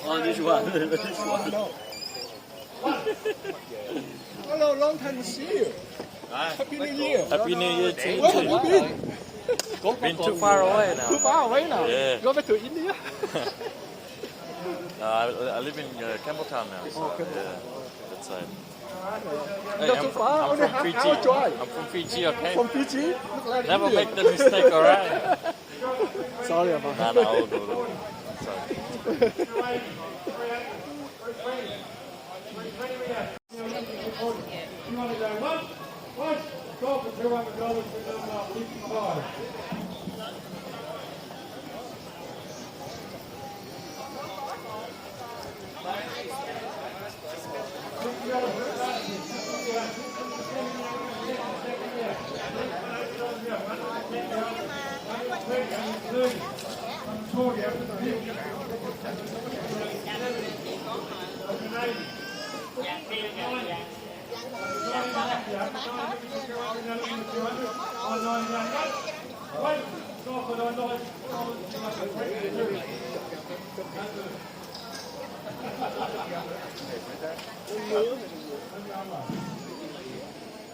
Oh, this one. This one. Hello, long time to see you. Happy New Year. Happy New Year to you. Where have you been? Been too far away now. Too far away now. Yeah. Go back to India. I live in Cumberlands now. So, yeah, that side. Hey, Not too far. Only half hour drive. I'm from Fiji, okay? From Fiji. Look like Never India. make the mistake, alright? Sorry about that. No. Sorry.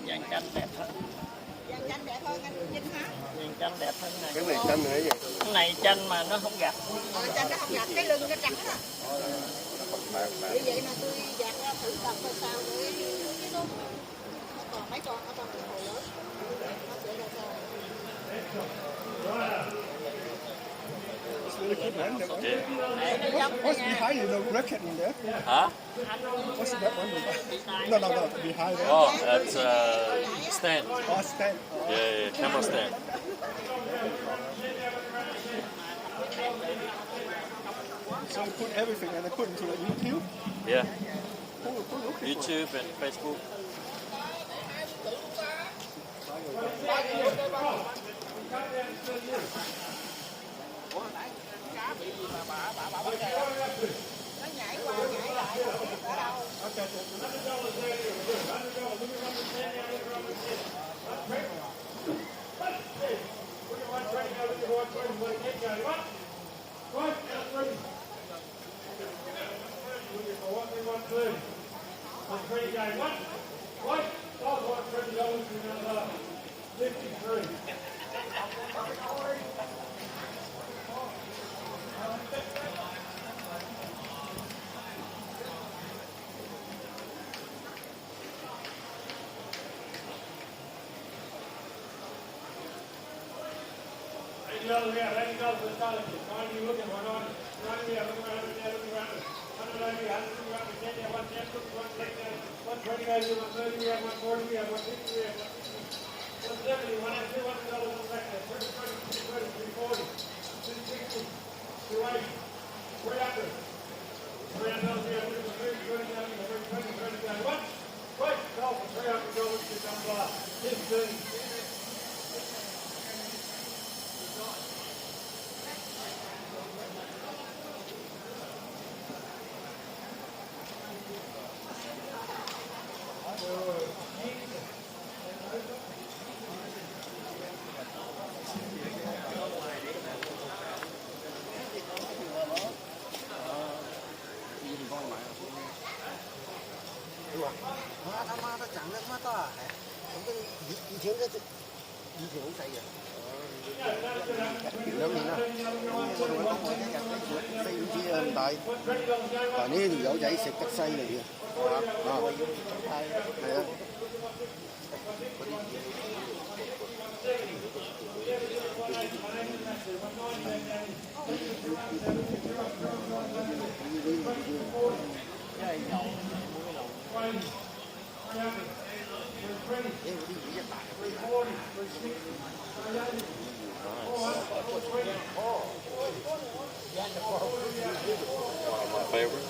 Dàn tranh đẹp hơn. Dàn tranh đẹp hơn anh Vinh hả? Dàn tranh đẹp hơn này. Cái này tranh này gì? Cái này tranh mà nó không gạch. Tranh nó không gạch, cái lưng nó trắng à. Vì vậy mà tôi dạt ra thử tập coi sao để nó còn mấy con ở trong hồ lớn nó sẽ ra sao. It's really good, man. Okay. What's behind you? The racket in there? Huh? What's that one? No. Behind there. Oh, that's stand. Oh, stand. Yeah, camera stand. So you put everything and then put into the YouTube? Yeah, Cool, okay. YouTube and Facebook. Nó nhảy qua nhảy lại không biết ở đâu.呢條友仔食得犀利嘅，係啊。One of my favorites.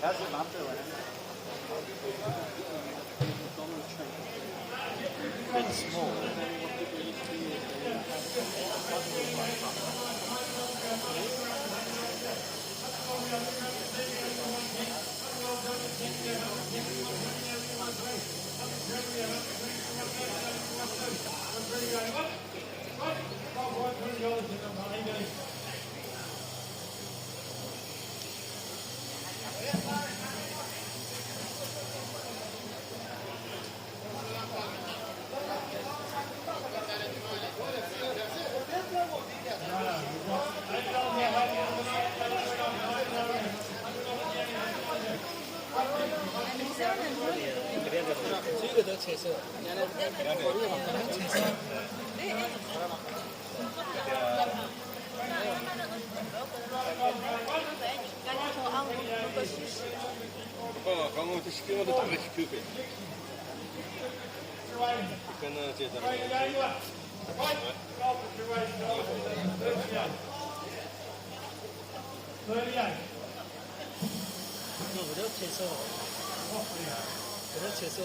How's it not doing? It's small.这个都彩色。刚刚这给我都打个9倍，跟那这咱们。这个都彩色，这个彩色。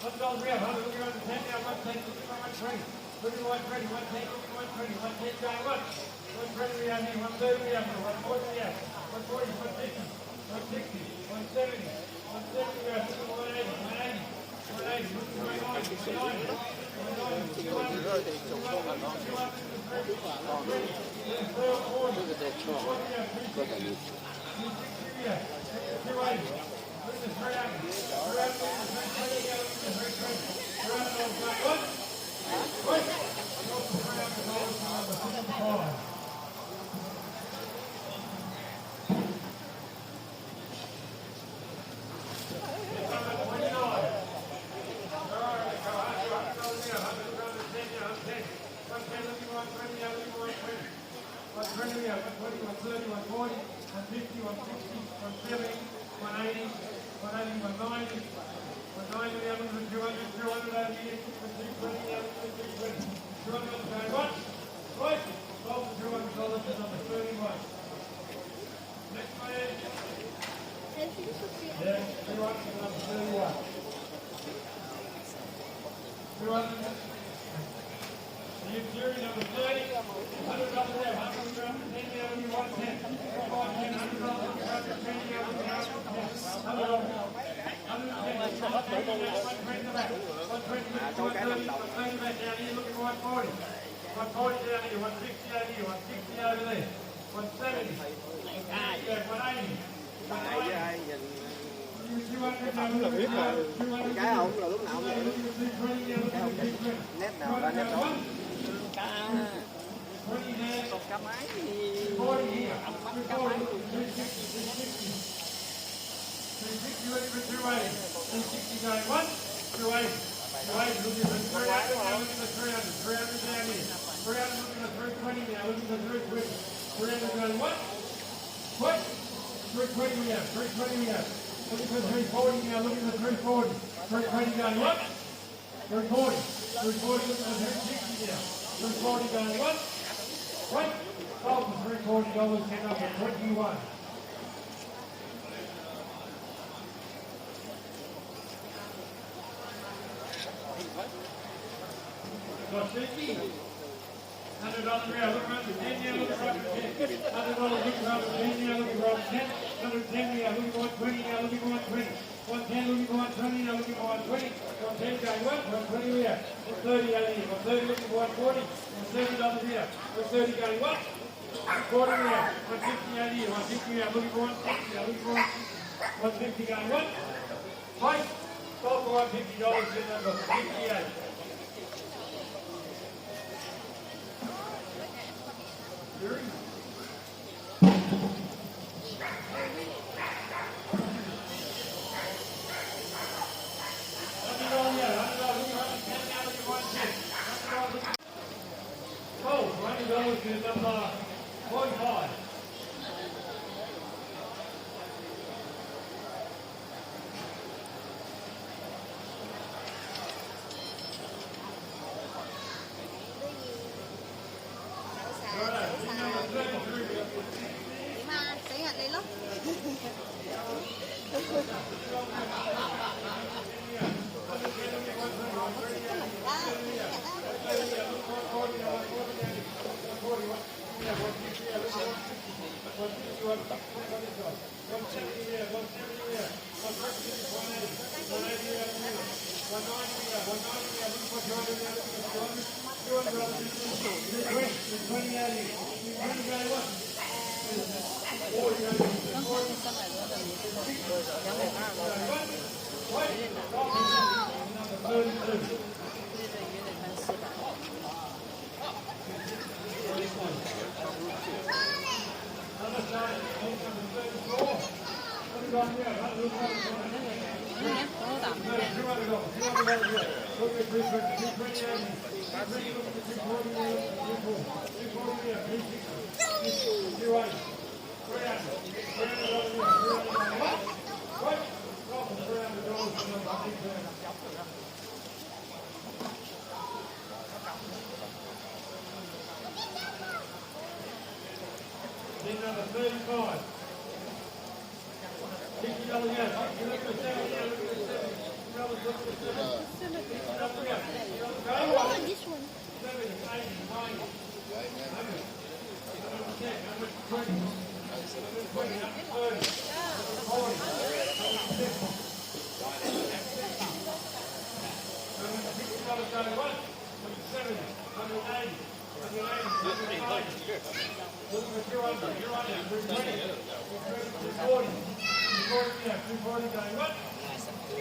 One goes real, one goes on 10 down, one take, one train. Look at one train, one take, one train, one take down, one train we have here, 130 we have here, 140 we have, 140, 150, 160, 170, 170 we have, 180, 180, 180, what's going on? 190, 190, 120, 130, 140, 150, 160, 170, 180, 180, 190, 190, the other one, 200, 200 over here, 220, the other one, 220, 200 going once, twice, sold for $200 to number 31. Next man. Yeah, 200 to number 31. 200. The interior number 30, $100 there, 100 grams, 10 the other, 110, 110, $100, 120 the other, 110, $120 back down here, looking for 140. 140 down here, 160 over here, 160 over there, 170, 180. Cái ông là lúc nào cũng vậy. Nét nào ra nét đó. Còn cá máy thì ông bắt cá máy Looking for 340 now, looking for 340. 320 going what? 340. 340 looking for 360 now. 340 going what? What? Sold for $340, head up at 21. Got 50. $100 round, look around the 10 now, look around the 10. $100 look around the 10 now, look around the 10. 110 now, looking for 120 now, looking for 120. 110 looking for 120 now, looking for 120. 110 going what? 120 we have. 130 out here. 130 looking for 140. $130 here. 130 going what? 140 we have. 150 out here. 150 we have. Looking for 160 now, looking for 150 going what? Right. Sold for $150 in number 58. $20 to number 45. Then number 35. $60 yes. Look at the 70, yeah, look at the 70. Brothers, look at the 70. Go on. This one. 70, 80, 90, 100, 110, 120, 120, 130, 140, 150. $60 going once, 170, 180, 180, 190. Looking for 200, you're on there, 320, 340, 340, yeah, 340 going what?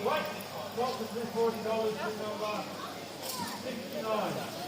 What? What was $340 to number 69?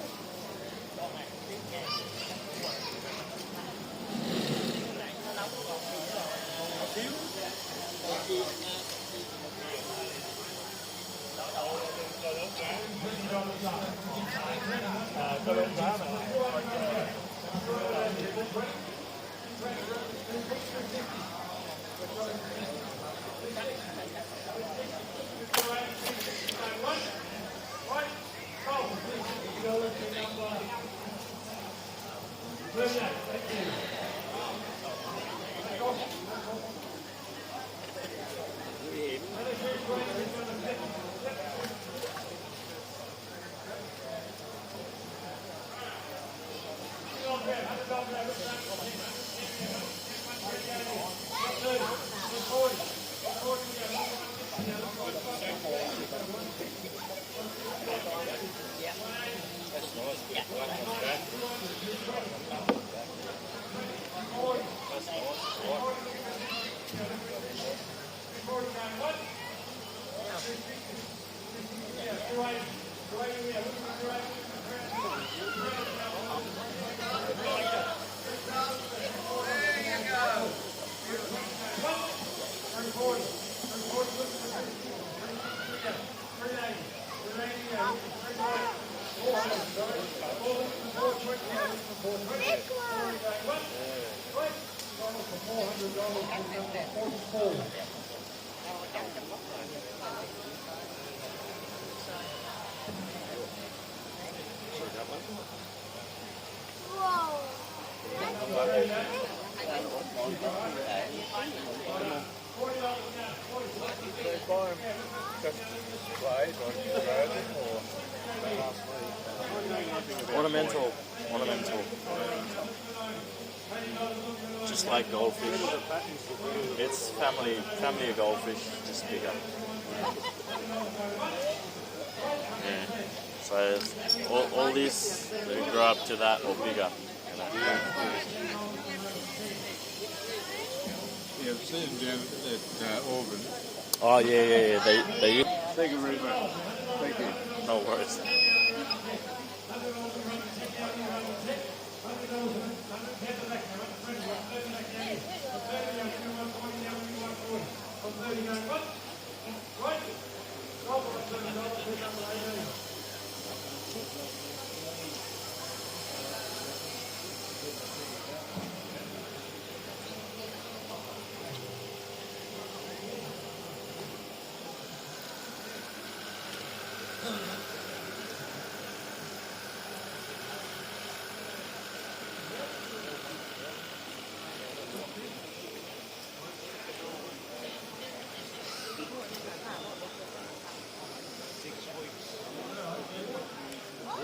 Ornamental. Just like goldfish. It's family of goldfish, just bigger. Yeah. So all these they grow up to that or bigger. You know? Yeah, I've seen them down at Auburn. Oh yeah. They. Thank you very much. Thank you. No worries.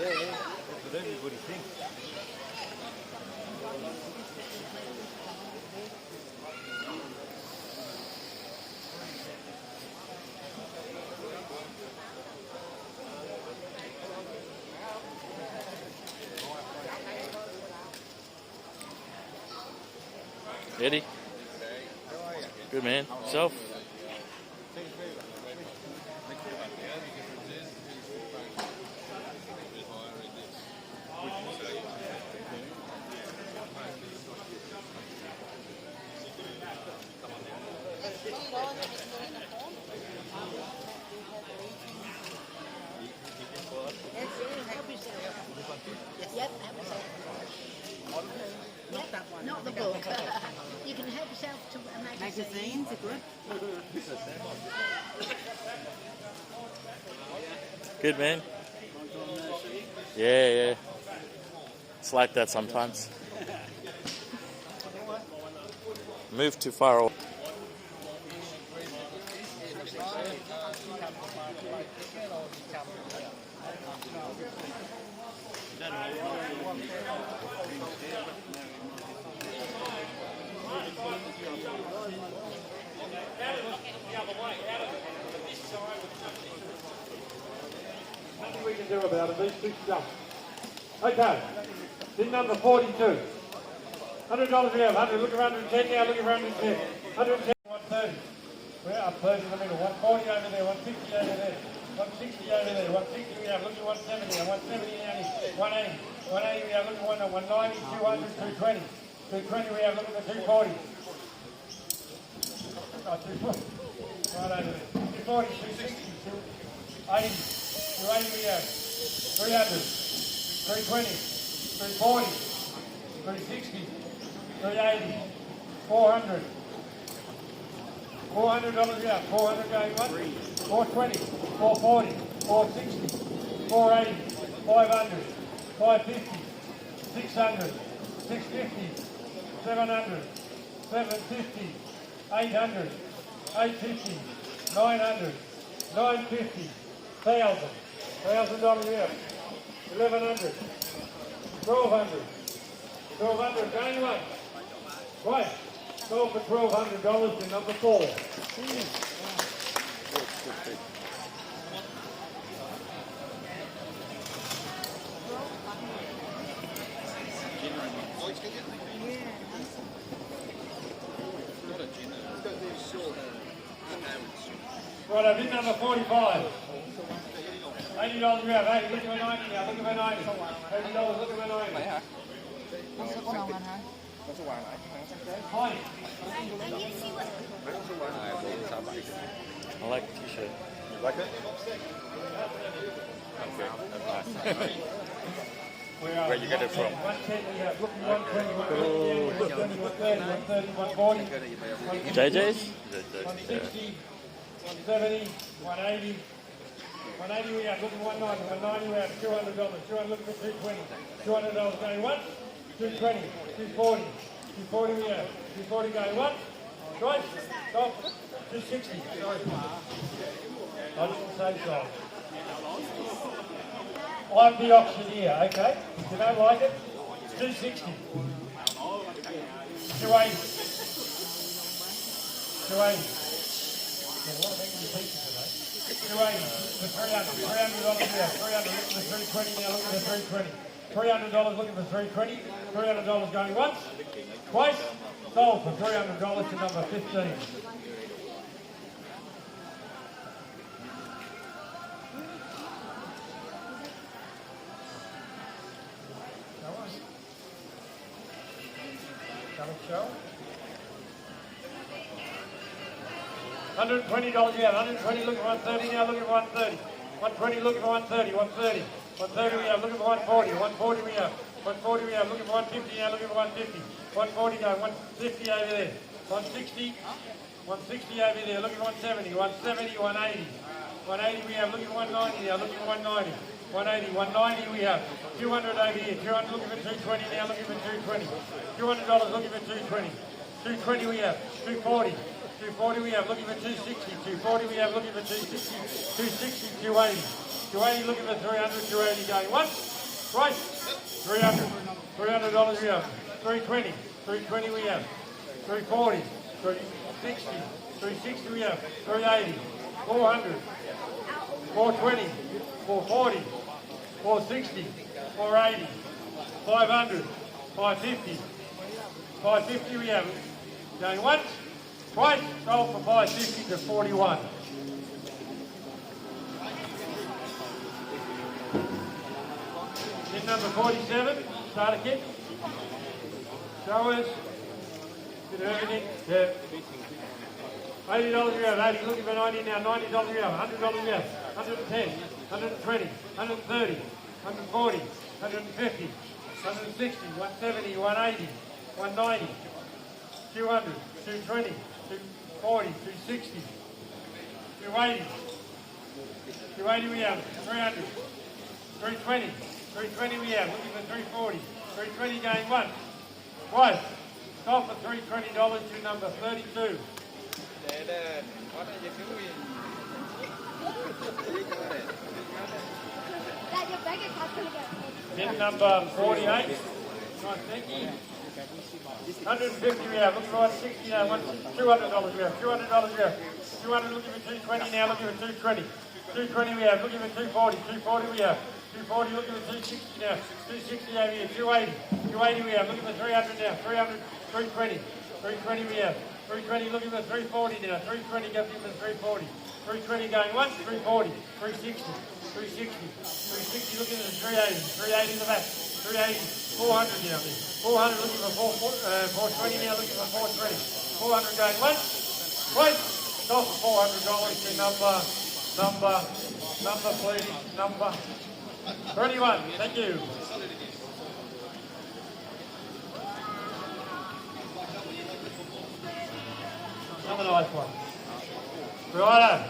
That's what everybody thinks. Eddie? Good man. Yourself? Yep, have yourself. Not that one. Not the book. You can help yourself to a magazine. Magazines are good. Good man. Yeah. It's like that sometimes. Move too far away. Nothing we can do about it. These two stuff. Okay. Bin number 42. $100 we have. 100. Look around 110 now. Look around 110. 110. 130. We're up 30 in the middle. 140 over there. 150 over there. 160 over there. 160 we have. Look at 170. 170 down here. 180. 180 we have. Look at 190. 200. 220. 220 we have. Look at the 240. Oh, 240. Right over there. 240. 260. 280. 280 we have. 300. 320. 340. 360. 380. 400. $400 out. 400 going once. 420, 440, 460, 480, 500, 550, 600, 650, 700, 750, 800, 850, 900, 950, $1,000 out. 1,100, 1,200, 1,200 going once. Right. Sold for $1,200 to number 4. Right, I've bid number 45. $80 you have. 80, look at my 90 now. Look at my 90. $80, look at my 90. Hi. I like the t-shirt. You like it? Okay, that's nice. Where you get it from? 110 we have. Look at 120, 130, 140, 160, JJ's? 170, 180. 180 we have. Look at 190, 190 we have. $200. 200, look at 220. $200 going once. 220, 240. 240 we have. 240 going once. Right. Stop. 260. Sorry. I didn't say so. I'm the auctioneer, okay? If you don't like it, 260. 280. 280. There's a lot of English pieces today. 280. For $300. $300 now. 300. Look at the 320 now. Look at the 320. $300 looking for 320. $300 going once. Twice. Sold for $300 to number 15. Show. $120 you have. 120 look at 130 now. Look at 130. 120 look at 130. 130. 130 we have. Look at 140. 140 we have. 140 we have. Look at 150 now. Look at 150. 140 go. 150 over there. 160. 160 over there. Look at 170. 170. 180. 180 we have. Look at 190 now. Look at 190. 180, 190 we have. 200 over here. 200 looking for 220 now. Looking for 220. $200 looking for 220. 220 we have. 240. 240 we have. Looking for 260. 240 we have. Looking for 260. 260. 280. 280 looking for 300. 280 going once. Right. 300. $300 we have. 320. 320 we have. 340. 360. 360 we have. 380. 400. 420. 440. 460, 480, 500, 550, 550 we have. Going once, twice, sold for 550 to 41. Kit number 47, starter kit. Showers, bit of everything. Yeah. $80 we have, 80, looking for 90 now, $90 we have, $100 we have, 110, 120, 130, 140, 150, 160, 170, 180, 190, 200, 220, 240, 260, 280, 280 we have, 300, 320, 320 we have, looking for 340, 320 going once, twice, sold for $320 to number 32. Bin number 48. Nice, thank you. 150 we have. Look for 160 now. $200 we have. $200 we have. 200 looking for 220 now. Looking for 220. 220 we have. Looking for 240. 240 we have. 240 looking for 260 now. 260 over here. 280. 280 we have. Looking for 300 now. 300. 320. 320 we have. 320 looking for 340 now. 320 looking for 340. 320 going once. 340. 360. 360. 360 looking for 380. 380 in the back. 380. 400 now. 400 looking for 420 now. Looking for 420. 400 going once. Twice. Sold for $400 to number please. Number 31. Thank you. Another nice one. Righto.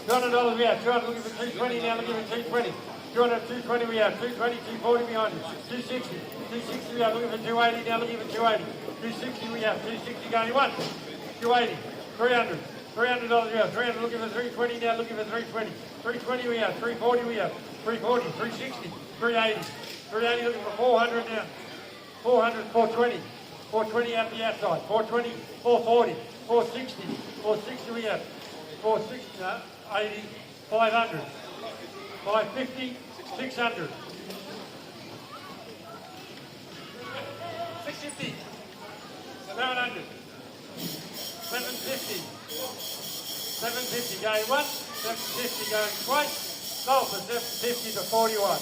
$200 we have. 200 looking for 220 now. Looking for 220. 200, 220 we have. 220, 240 behind it. 260. 260 we have. Looking for 280 now. Looking for 280. 260 we have. 260 going once. 280. 300. $300 we have. 300 looking for 320 now. Looking for 320. 320 we have. 340 we have. 340. 360. 380. 380 looking for 400 now. 400. 420. 420 out the outside. 420. 440. 460. 460 we have. 460. 80. 500. 550. 600. 650. 700. 750. 750 going once, 750 going twice, golf for 750 to 41.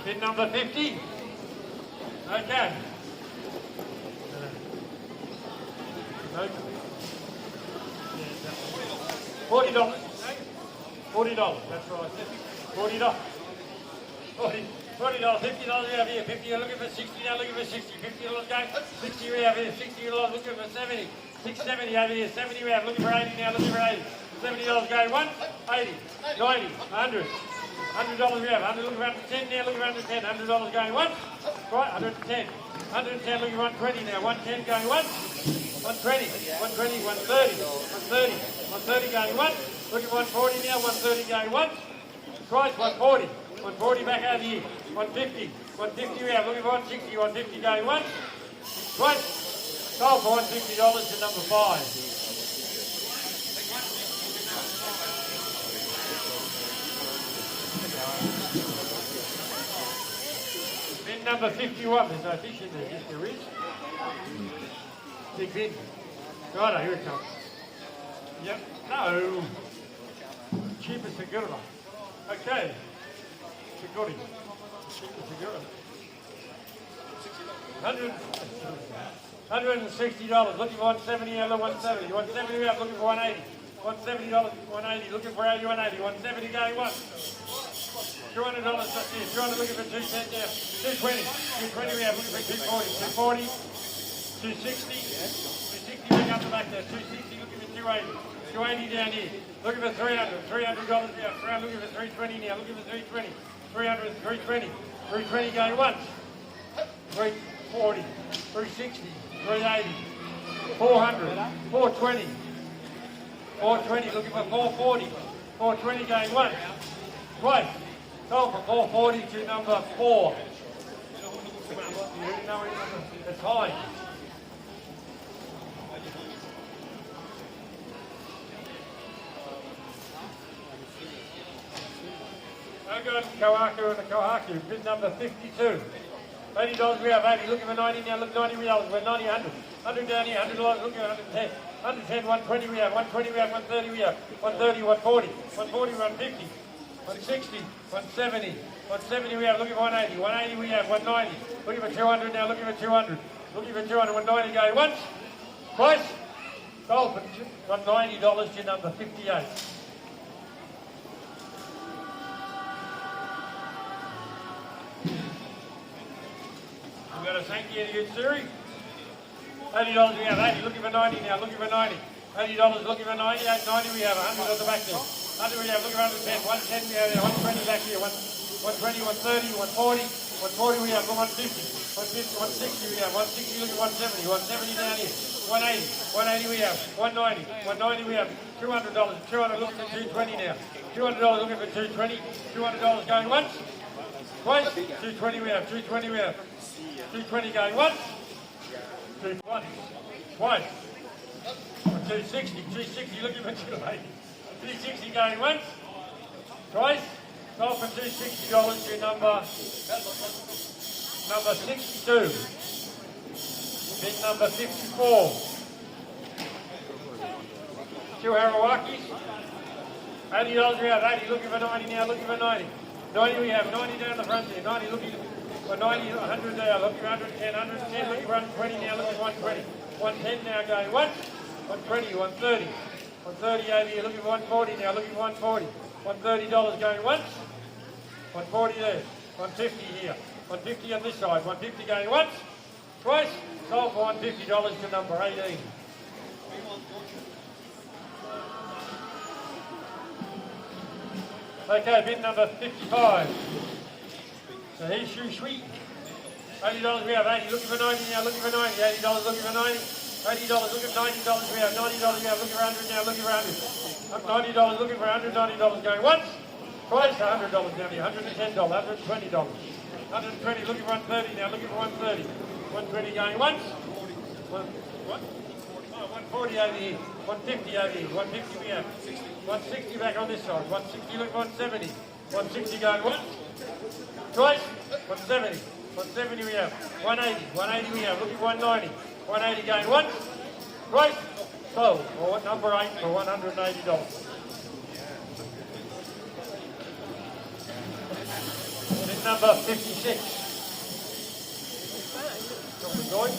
Bid number 50. Okay. $40. $40. That's right. $40. $40. $50 we have here. 50. You're looking for 60 now. Looking for 60. $50 going. 60 we have here. $60 looking for 70. 670 over here. 70 we have. Looking for 80 now. Looking for 80. $70 going once. 80. 90. 100. $100 we have. 100 looking for 110 now. Looking for 110. $100 going once. Right. 110. 110 looking for 120 now. 110 going once. 120. 120. 130. 130. 130 going once. Looking for 140 now. 130 going once. Twice. 140. 140 back over here. 150. 150 we have. Looking for 160. 150 going once. Twice. Sold for $150 to number 5. Bin number 51. There's no fish in there. Yes, there is. Big bin. Righto, here it comes. Yep. No. Cheapest a good one. Okay. It's a goodie. Cheapest a good one. $160. Looking for 170 now, 170. 170 we have. Looking for 180. $170, 180. Looking for 80, 180. 170 going once. $200 just here. 200 looking for 210 now. 220. 220 we have. Looking for 240. 240. 260. 260 back up the back there. 260 looking for 280. 280 down here. Looking for 300. $300 we have. 300 looking for 320 now. Looking for 320. 300, 320. 320 going once. 340. 360. 380. 400. 420. 420 looking for 440. 420 going once. Twice. Sold for 440 to number 4. It's high. I got Kohaku and the Kohaku. Bid number 52. $80 we have. 80 looking for 90 now. Look, $90 we have. We're 90, 100. 100 down here. $100 looking for 110. 110, 120 we have. 120 we have. 130 we have. 130, 140. 140, 150. 160, 170, 170 we have, looking for 180, 180 we have, 190, looking for 200 now, looking for 200, looking for 200, 190 going once, twice, sold for $90 to number 58. We've got a thank you to you, Siri. $80 we have, 80, looking for 90 now, looking for 90, $80 looking for 90, 90 we have, 100 at the back there. 100 we have, look around 110, 110 we have there, 120 back here, 120, 130, 140, 140 we have, 150, 150, 160 we have, 160 look at 170, 170 down here, 180, 180 we have, 190, 190 we have, $200, 200 looking for 220 now, $200 looking for 220, $200 going once, twice, 220 we have, 220 we have, 220 going once, 220, twice, 260, 260 looking for 280. 260 going once, twice, sold for $260 to number 62. Bid number 54. 2 Harawakis. $80 we have, 80 looking for 90 now, looking for 90. 90 we have, 90 down the front there, 90 looking for 90, 100 there, looking for 110, 110, looking for 120 now, looking for 120, 110 now going once, 120, 130, 130 over here, looking for 140 now, looking for 140, $130 going once, 140 there, 150 here, 150 on this side, 150 going once, twice, sold for $150 to number 18. Okay, bid number 55. So here's Shoe Sweet. $80 we have, 80 looking for 90 now, looking for 90, $80 looking for 90, $80 looking for $90 we have, $90 we have, looking for 100 now, looking for 100. $90 looking for 100, $90 going once, twice, $100 down here, $110, $120. 120 looking for 130 now, looking for 130. 120 going once. What? Oh, 140 over here. 150 over here. 150 we have. 160 back on this side. 160 looking for 170. 160 going once. Twice. 170. 170 we have. 180. 180 we have. Looking for 190. 180 going once. Twice. Sold. Or number 8 for $180. Number 56. Going.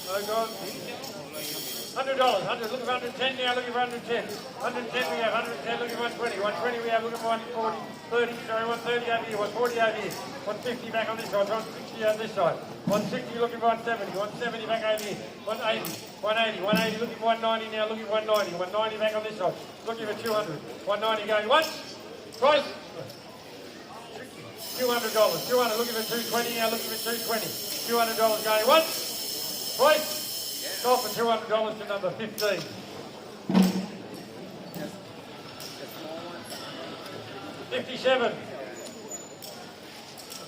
Oh, God. $100. 100. Looking for 110 now. Looking for 110. 110 we have. 110 looking for 120. 120 we have. Looking for 140. 30. Sorry, 130 over here. 140 over here. 150 back on this side. 160 on this side. 160 looking for 170. 170 back over here. 180. 180. 180 looking for 190 now. Looking for 190. 190 back on this side. Looking for 200. 190 going once. Twice. $200. 200 looking for 220 now, looking for 220. $200 going once, twice. Sold for $200 to number 15. $57. A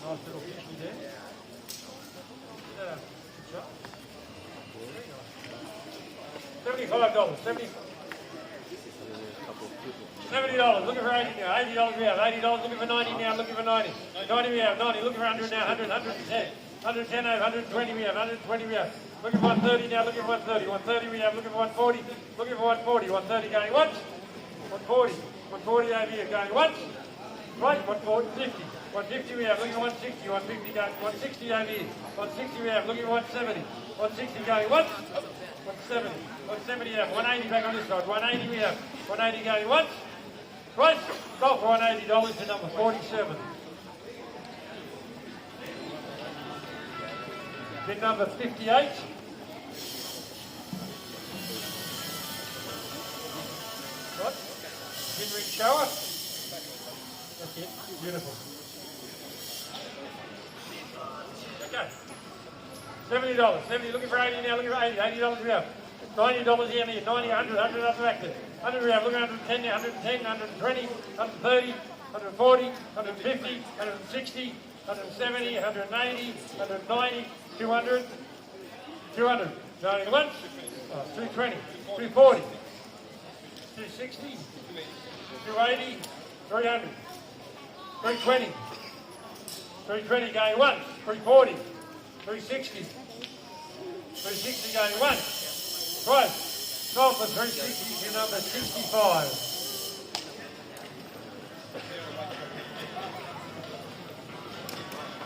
nice little fishy there. Yeah. $75. $70, looking for 80 now, $80 we have, $80 looking for 90 now, looking for 90. 90 we have, 90 looking for 100 now, 100, 110. 110 over, 120 we have, 120 we have. Looking for 130 now, looking for 130. 130 we have, looking for 140, looking for 140. 130 going once, 140. 140 over here going once, right, 140, 50. 150 we have, looking for 160, 150 going, 160 over here. 160 we have, looking for 170. 160 going once, 170. 170 we have, 180 back on this side. 180 we have, 180 going once. Right, sold for $180 to number 47. Bid number 58. What? Bid ring shower. That's it. Beautiful. Okay. $70. 70 looking for 80 now, looking for 80. $80 we have. $90 here, 90, 100, 100 up back there. 100 we have, looking at 110 now, 110, 120, 130, 140, 150, 160, 170, 180, 190, 200, 200. Going once, 220, 240, 260, 280, 300, 320, 320 going once, 340, 360, 360 going once. Right, sold for 360 to number 65.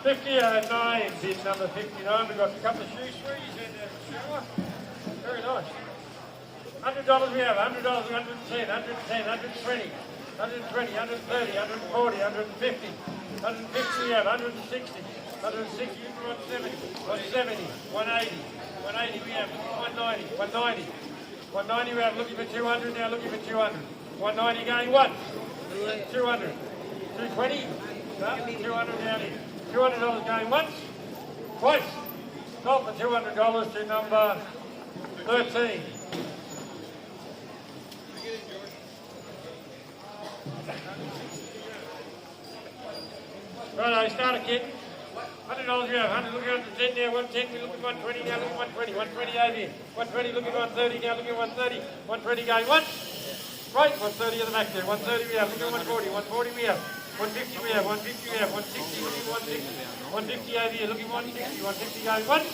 $59 bid number 59. We've got a couple of shoe trees and a shower. Very nice. $100 we have, $100, 110, 110, 120, 120, 130, 140, 150. 150 we have, 160, 160, 170, 170, 180. 180 we have, 190, 190. 190 we have, looking for 200 now, looking for 200. 190 going once, 200. 220, no, 200 down here. $200 going once, twice. Sold for $200 to number 13. Right, I start again. $100 we have, 100 looking at 110 now, 110 we look at 120 now, look at 120, 120 over here, 120 looking at 130 now, look at 130, 120 going once, right, 130 at the back there, 130 we have, look at 140, 140 we have, 150 we have, 150 we have, 160 looking at 160, 150 over here, looking at 160, 150 going once,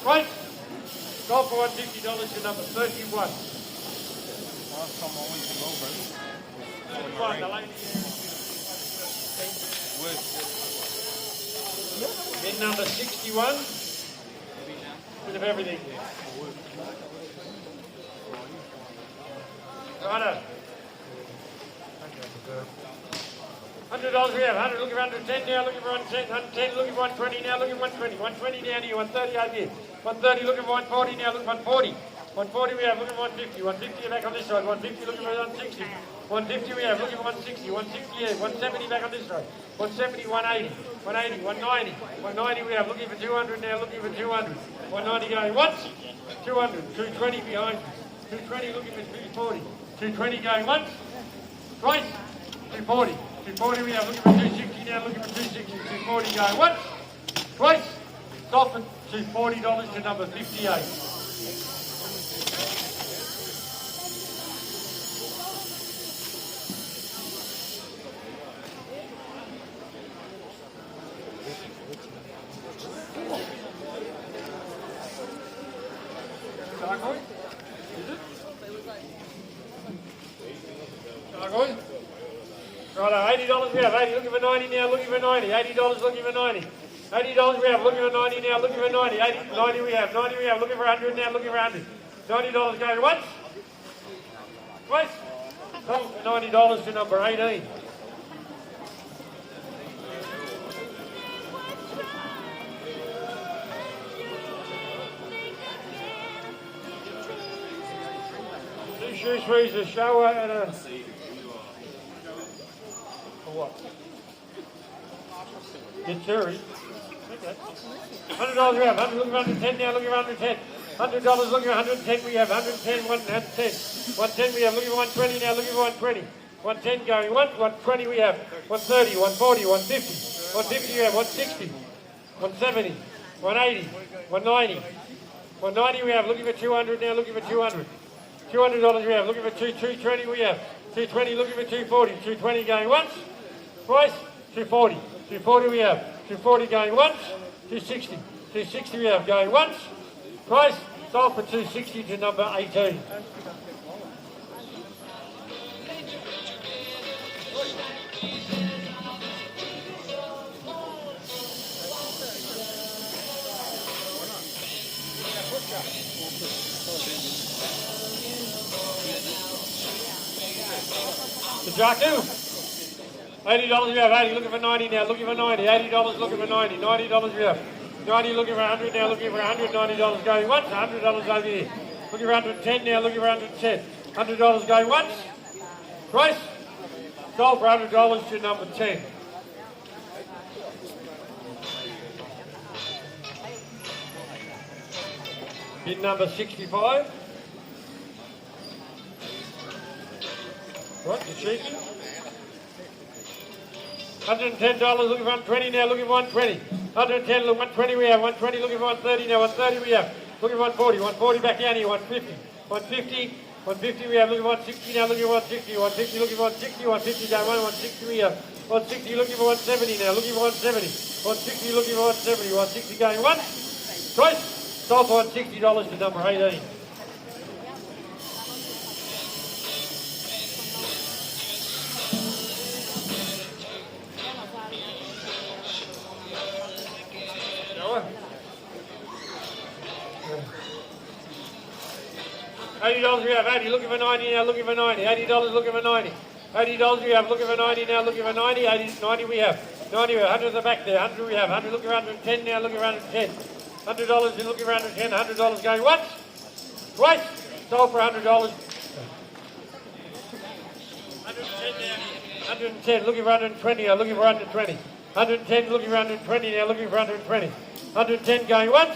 right, sold for $150 to number 31. 31, the lady. Bin number 61. Bit of everything. Righto. $100 we have. 100, looking for 110 now, looking for 110, 110, looking for 120 now, looking for 120, 120 down here, 130 over here, 130, looking for 140 now, looking for 140. 140 we have, looking for 150, 150 back on this side, 150 looking for 160, 150 we have, looking for 160, 160 here, 170 back on this side, 170, 180, 180, 190, 190 we have, looking for 200 now, looking for 200, 190 going once, 200, 220 behind, 220 looking for 240, 220 going once, twice, 240, 240 we have, looking for 260 now, looking for 260, 240 going once, twice, stop at $240 to number 58. Right, $80 we have, 80 looking for 90 now, looking for 90, $80 looking for 90. $80 we have, looking for 90 now, looking for 90, 90 we have, 90 we have, looking for 100 now, looking for 100. $90 going once, twice, $90 to number 18. Two shoe threes, a shower and a... For what? Get cherries. Okay. $100 we have, 100 looking for 110 now, looking for 110. $100 looking for 110 we have, 110, 110. 110 we have, looking for 120 now, looking for 120. 110 going once, 120 we have, 130, 140, 150. 150 we have, 160, 170, 180, 190. 190 we have, looking for 200 now, looking for 200. $200 we have, looking for 220 we have. 220 looking for 240. 220 going once, twice, 240. 240 we have. 240 going once, 260. 260 we have going once, twice, sold for 260 to number 18. The Jaku. $80 we have, 80 looking for 90 now, looking for 90, $80 looking for 90, $90 we have, 90 looking for 100 now, looking for 100, $90 going once, $100 over here, looking for 110 now, looking for 110, $100 going once, twice, sold for $100 to number 10. Bid number 65. What, the cheeky? $110 looking for 120 now, looking for 120. 110, look, 120 we have, 120 looking for 130 now, 130 we have, looking for 140, 140 back down here, 150, 150, 150 we have, looking for 160 now, looking for 160, 150 looking for 160, 150 down 160 we have, 160 looking for 170 now, looking for 170, 160 looking for 170, 160 going once, twice, sold for $160 to number 18. $80 we have, 80 looking for 90 now, looking for 90, $80 looking for 90, $80 we have, looking for 90 now, looking for 90, 80, 90 we have, 90 we have, 100 at the back there, 100 we have, 100 looking for 110 now, looking for 110, $100 in looking for 110, $100 going once, twice, sold for $100, 110 now, 110 looking for 120 now, looking for 120, 110 looking for 120 now, looking for 120, 110 going once,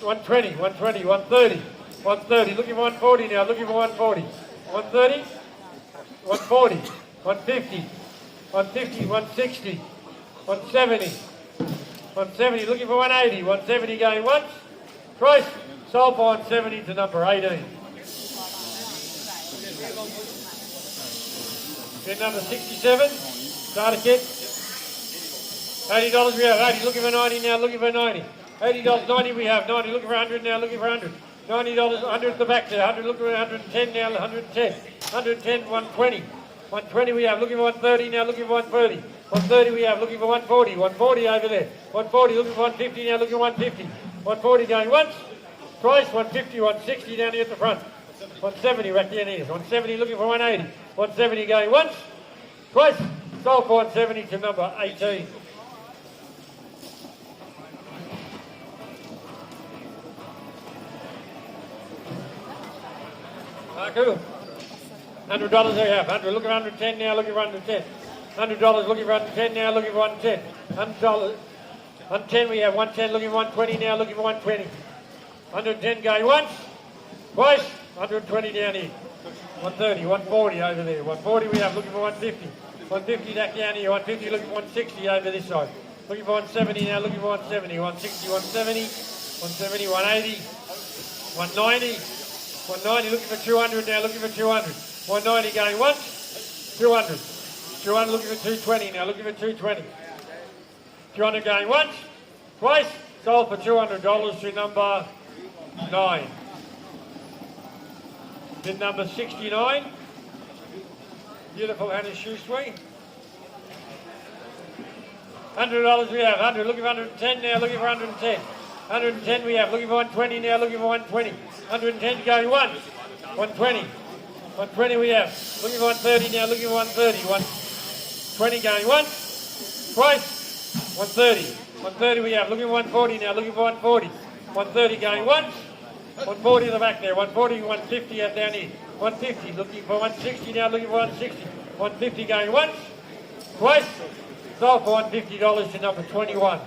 120, 120, 130, 130, looking for 140 now, looking for 140, 130, 140, 150, 150, 160, 170, 170, looking for 180, 170 going once, twice, sold for 170 to number 18. Bid number 67, starter kit, $80 we have, 80, looking for 90 now, looking for 90. $80, 90 we have, 90 looking for 100 now, looking for 100. $90, 100 at the back there, 100 looking for 110 now, 110. 110, 120. 120 we have, looking for 130 now, looking for 130. 130 we have, looking for 140. 140 over there. 140 looking for 150 now, looking for 150. 140 going once, twice, 150, 160 down here at the front. 170 right down here. 170 looking for 180. 170 going once, twice, sold for 170 to number 18. Cool. $100 they have. 100 looking for 110 now, looking for 110. $100 looking for 110 now, looking for 110. $100. 110 we have. 110 looking for 120 now, looking for 120. 110 going once, twice. 120 down here. 130, 140 over there. 140 we have. Looking for 150. 150 back down here. 150 looking for 160 over this side. Looking for 170 now, looking for 170. 160, 170, 170, 180, 190. 190 looking for 200 now, looking for 200. 190 going once, 200. 200 looking for 220 now, looking for 220. 200 going once, twice, sold for $200 to number 9. Then number 69, beautiful Hannah Shoe Suite. $100 we have, 100 looking for 110 now, looking for 110. 110 we have, looking for 120 now, looking for 120. 110 going once, 120. 120 we have, looking for 130 now, looking for 130. 120 going once, twice, 130. 130 we have, looking for 140 now, looking for 140. 130 going once, 140 in the back there, 140, 150 out down here. 150 looking for 160 now, looking for 160. 150 going once, twice, sold for $150 to number 21.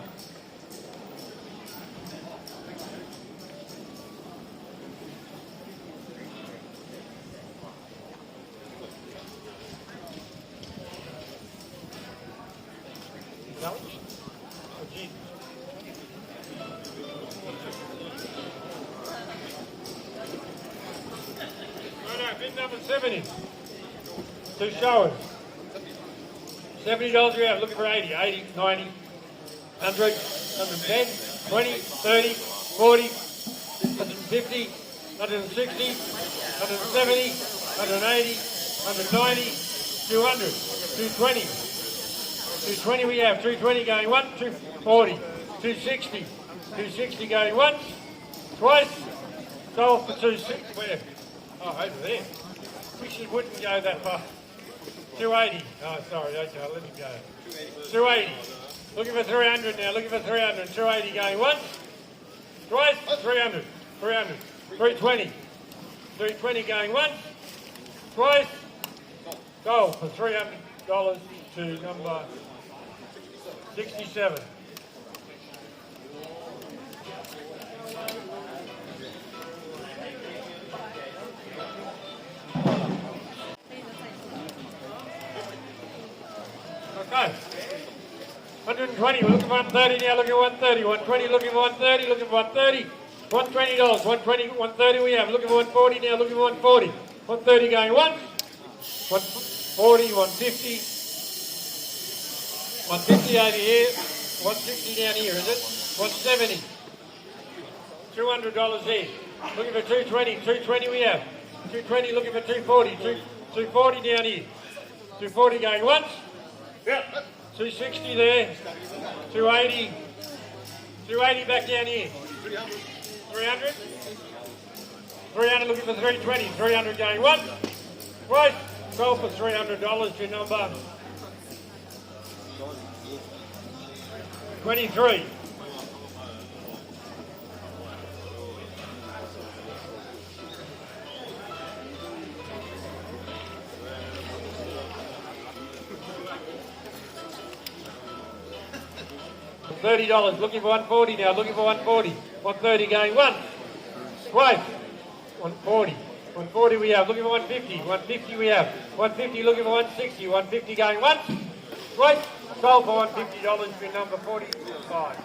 Bid number 70. Two showers. $70 we have, looking for 80, 80, 90, 100, 110, 20, 30, 40, 150, 160, 170, 180, 190, 200, 220. 220 we have, 220 going once, 240, 260, 260 going once, twice, sold for 260. Where? Oh, over there. Wish it wouldn't go that far. 280. Oh, sorry. Okay, I'll let him go. 280. Looking for 300 now. Looking for 300. 280 going once, twice, 300. 300. 320. 320 going once, twice. Sold for $300 to number 67. Okay. 120, we're looking for 130 now, looking for 130. 120, looking for 130, looking for 130. $120, 120, 130 we have, looking for 140 now, looking for 140. 130 going once, 140, 150. 150 over here, 160 down here, is it? 170. $200 there. Looking for 220, 220 we have. 220 looking for 240, 240 down here. 240 going once. Yep. 260 there. 280. 280 back down here. 300. 300 looking for 320. 300 going once. Right. Sold for $300 to number 23. $30, looking for 140 now, looking for 140. 130 going once, twice, 140. 140 we have, looking for 150. 150 we have. 150 looking for 160. 150 going once, twice, sold for $150 for number 45.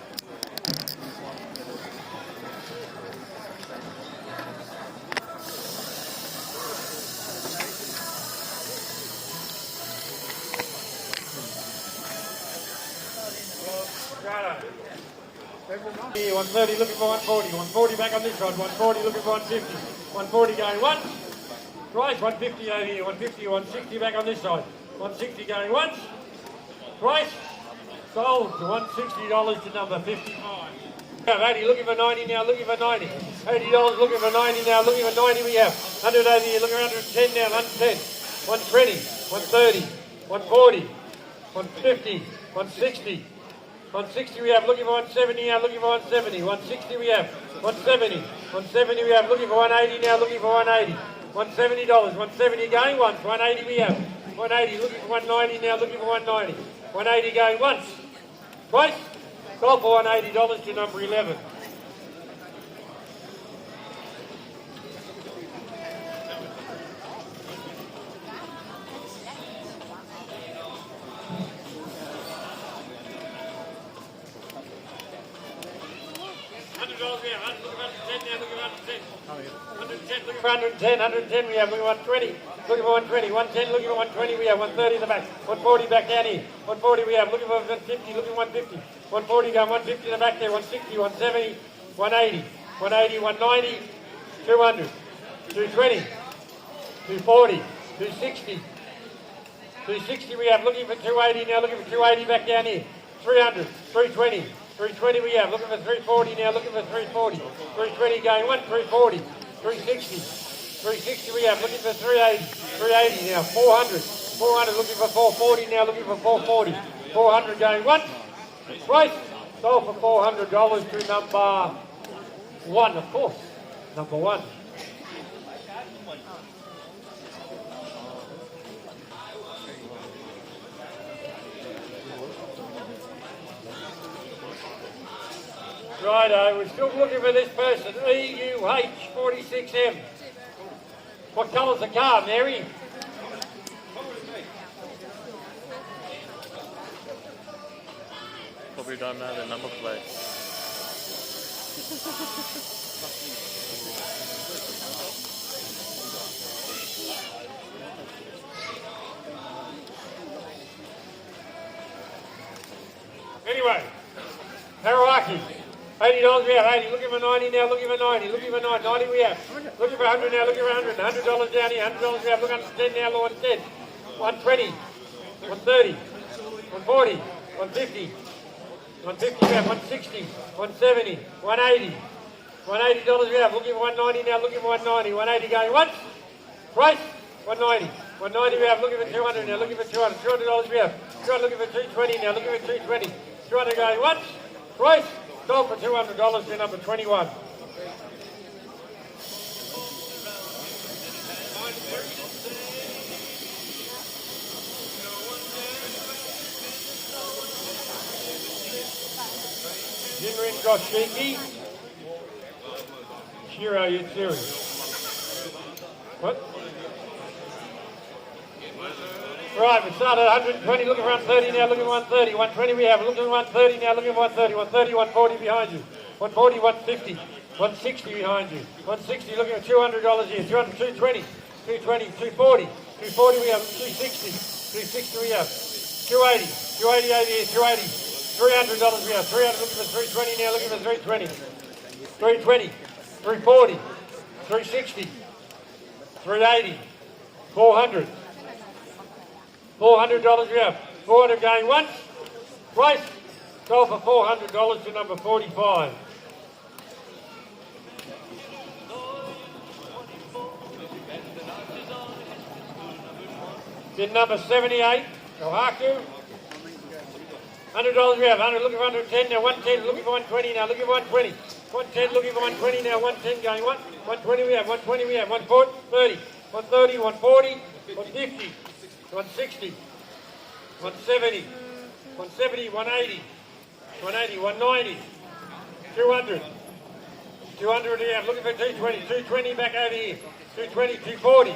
Here, 130 looking for 140, 140 back on this side, 140 looking for 150, 140 going once, Price 150 over here, 150, 160 back on this side. 160 going once. Price sold to $160 to number 55. 80 looking for 90 now, looking for 90. $80 looking for 90 now, looking for 90 we have. 100 over here, looking for 110 now, 110. 120, 130, 140, 150, 160. 160 we have, looking for 170 now, looking for 170. 160 we have, 170. 170 we have, looking for 180 now, looking for 180. $170, 170 going once, 180 we have. 180 looking for 190 now, looking for 190. 180 going once. Twice. Sold for $180 to number 11. $110, 110 we have, looking for 120, looking for 120, 110, looking for 120 we have, 130 in the back, 140 back down here, 140 we have, looking for 150, looking for 150, 140 down, 150 in the back there, 160, 170, 180, 180, 190, 200, 220, 240, 260, 260 we have, looking for 280 now, looking for 280 back down here, 300, 320, 320 we have, looking for 340 now, looking for 340, 320 going one, 340, 360, 360 we have, looking for 380, 380 now, 400, 400 looking for 440 now, looking for 440, 400 going once, twice, sold for $400 to number 1, of course, number 1. Righto, we're still looking for this person, EUH46M. What colour's the car, Mary? Probably don't know the number plate. Anyway, Harawaki. $80 we have, 80, looking for 90 now, looking for 90, looking for 90, 90 we have, looking for 100 now, looking for 100, $100 down here, $100 we have, look 110 now, 110, 120, 130, 140, 150, 150 we have, 160, 170, 180, $180 we have, looking for 190 now, looking for 190, 180 going once, price, 190, 190 we have, looking for 200 now, looking for 200, $200 we have, 200 looking for 220 now, looking for 220, 200 going once, price, sold for $200 to number 21. Jinrin Goshiki. Shiro Yutsuri. What? Right, we started at 120, looking for 130 now, looking for 130. 120 we have, looking for 130 now, looking for 130. 130, 140 behind you. 140, 150. 160 behind you. 160 looking for $200 here. 200, 220, 220, 240. 240 we have, 260. 260 we have. 280. 280 over here, 280. $300 we have. 300 looking for 320 now, looking for 320. 320. 340. 360. 380. 400. $400 we have. 400 going once. Price sold for $400 to number 45. Bid number 78, Oahu. $100 we have. 100 looking for 110 now. 110 looking for 120 now. Looking for 120. 110 looking for 120 now. 110 going one. 120 we have. 120 we have. 130. 130. 140. 150. 160, 170, 170, 180, 180, 190, 200, 200 we have, looking for 220, 220 back over here, 220, 240,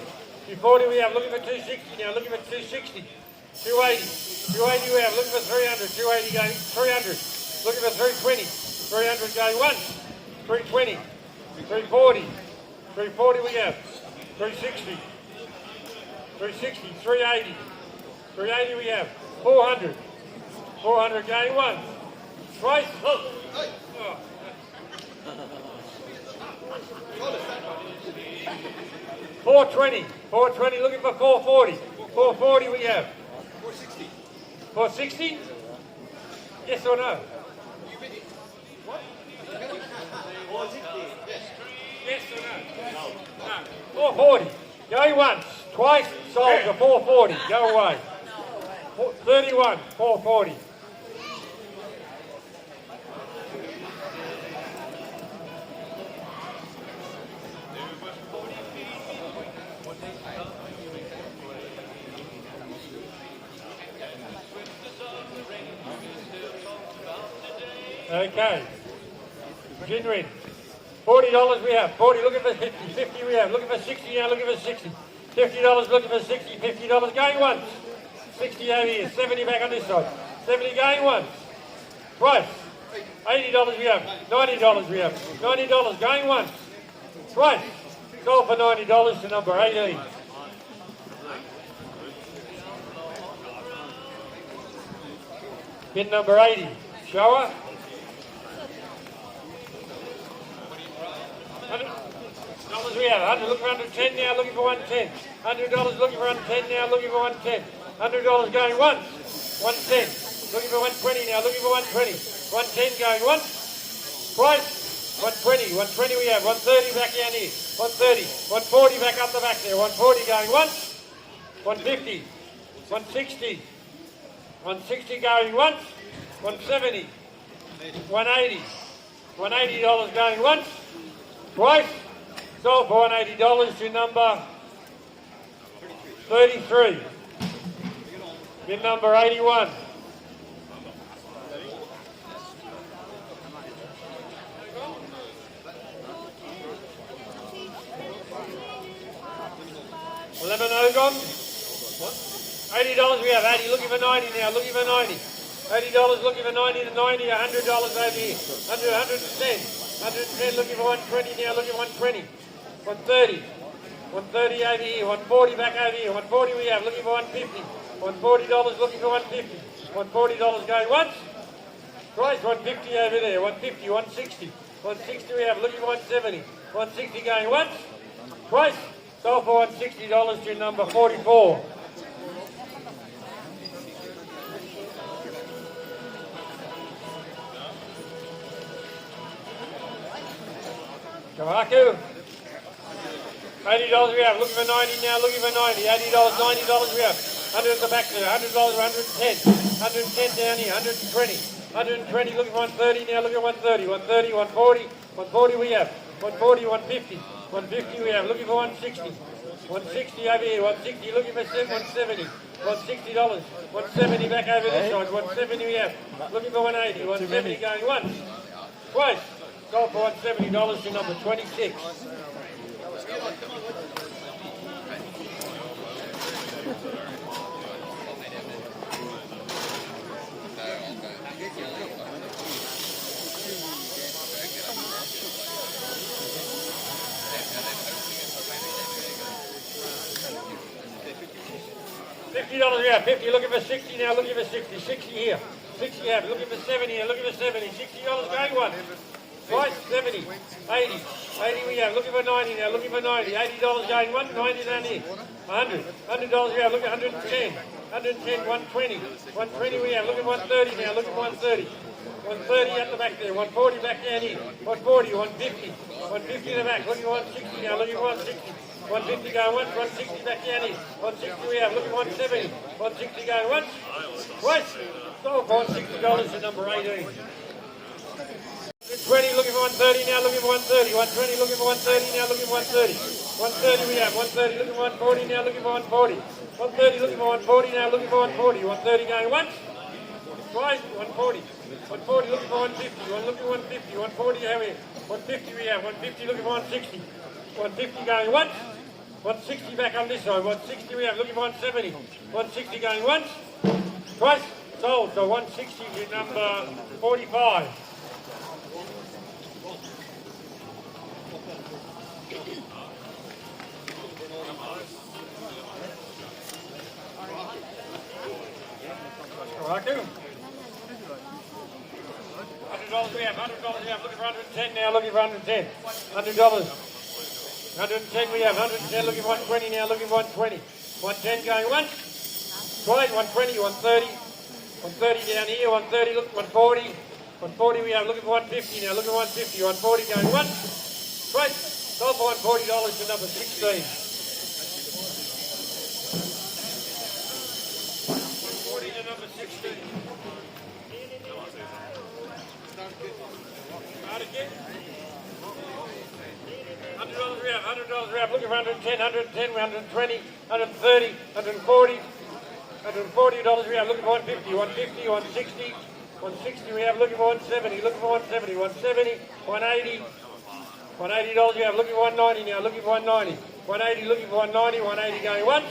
240 we have, looking for 260 now, looking for 260, 280, 280 we have, looking for 300, 280 going, 300, looking for 320, 300 going once, 320, 340, 340 we have, 360, 360, 380, 380 we have, 400, 400 going one, twice, oh. 420, 420, looking for 440. 440 we have. 460. 460? Yes or no? Yes or no? No. 440. Go once. Twice sold for 440. Go away. 31, 440. Okay. Ginrin. $40 we have. 40 looking for 50. 50 we have. Looking for 60 now. Looking for 60. $50 looking for 60. $50 going once. 60 over here. 70 back on this side. 70 going once. Twice. $80 we have. $90 we have. $90 going once. Twice. Sold for $90 to number 18. Bin number 80. Shower. $100 we have. 100 looking for 110 now, looking for 110. $100 looking for 110 now, looking for 110. $100 going once. 110. Looking for 120 now, looking for 120. 110 going once. Twice. 120. 120 we have. 130 back down here. 130. 140 back up the back there. 140 going once. 150. 160. 160 going once. 170. 180. $180 going once. Twice. Sold for $180 to number 33. Bid number 81. Lemon Ogon. $80 we have. 80 looking for 90 now. Looking for 90. $80 looking for 90 to 90. $100 over here. 100, 110. 110 looking for 120 now. Looking for 120. 130. 130 over here. 140 back over here. 140 we have. Looking for 150. $140 looking for 150. $140 going once. Twice. 150 over there. 150. 160. 160 we have. Looking for 170. 160 going once. Twice. Sold for $160 to number 44. Kamaku. $80 we have. Looking for 90 now. Looking for 90. $80. $90 we have. 100 at the back there. $100. 110. 110 down here. 120. 120. Looking for 130 now. Looking for 130. 130. 140. 140 we have. 140. 150. 150 we have. Looking for 160. 160 over here. 160. Looking for 170. $160. 170 back over this side. 170 we have. Looking for 180. 170 going once. Twice. Sold for $170 to number 26. $50 we have. 50 looking for 60 now. Looking for 60. 60 here. 60 here. Looking for 70 here. Looking for 70. $60 going once. Twice, 70, 80, 80 we have, looking for 90 now, looking for 90, $80 going one, 90 down here, 100, $100 we have, look at 110, 110, 120, 120 we have, looking for 130 now, looking for 130, 130 at the back there, 140 back down here, 140, 150, 150 in the back, looking for 160 now, looking for 160, 150 going once, 160 back down here, 160 we have, looking for 170, 160 going once, twice, sold for $160 to number 18. 20 looking for 130 now, looking for 130. 120 looking for 130 now, looking for 130. 130 we have. 130 looking for 140 now, looking for 140. 130 looking for 140 now, looking for 140. 130 going once. Twice. 140. 140 looking for 150. One looking for 150. 140 how we have. 150 we have. 150 looking for 160. 150 going once. 160 back on this side. 160 we have. Looking for 170. 160 going once. Twice. Sold. So 160 to number 45. $100 we have, $100 we have, looking for 110 now, looking for 110. $100. 110 we have, 110 looking for 120 now, looking for 120. 110 going once, twice, 120, 130. 130 down here, 130, look, 140. 140 we have, looking for 150 now, looking for 150. 140 going once, twice, sold for $140 to number 16. 140 to number 16. Start again. $100 we have, $100 we have, looking for 110, 110, 120, 130, 140. $140 we have, looking for 150, 150, 160, 160 we have, looking for 170, looking for 170, 170, 180, $180 we have, looking for 190 now, looking for 190, 180, looking for 190, 180 going once,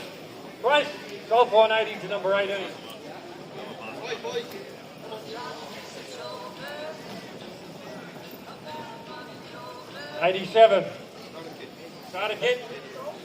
twice, sold for 180 to number 18. 87. Start again.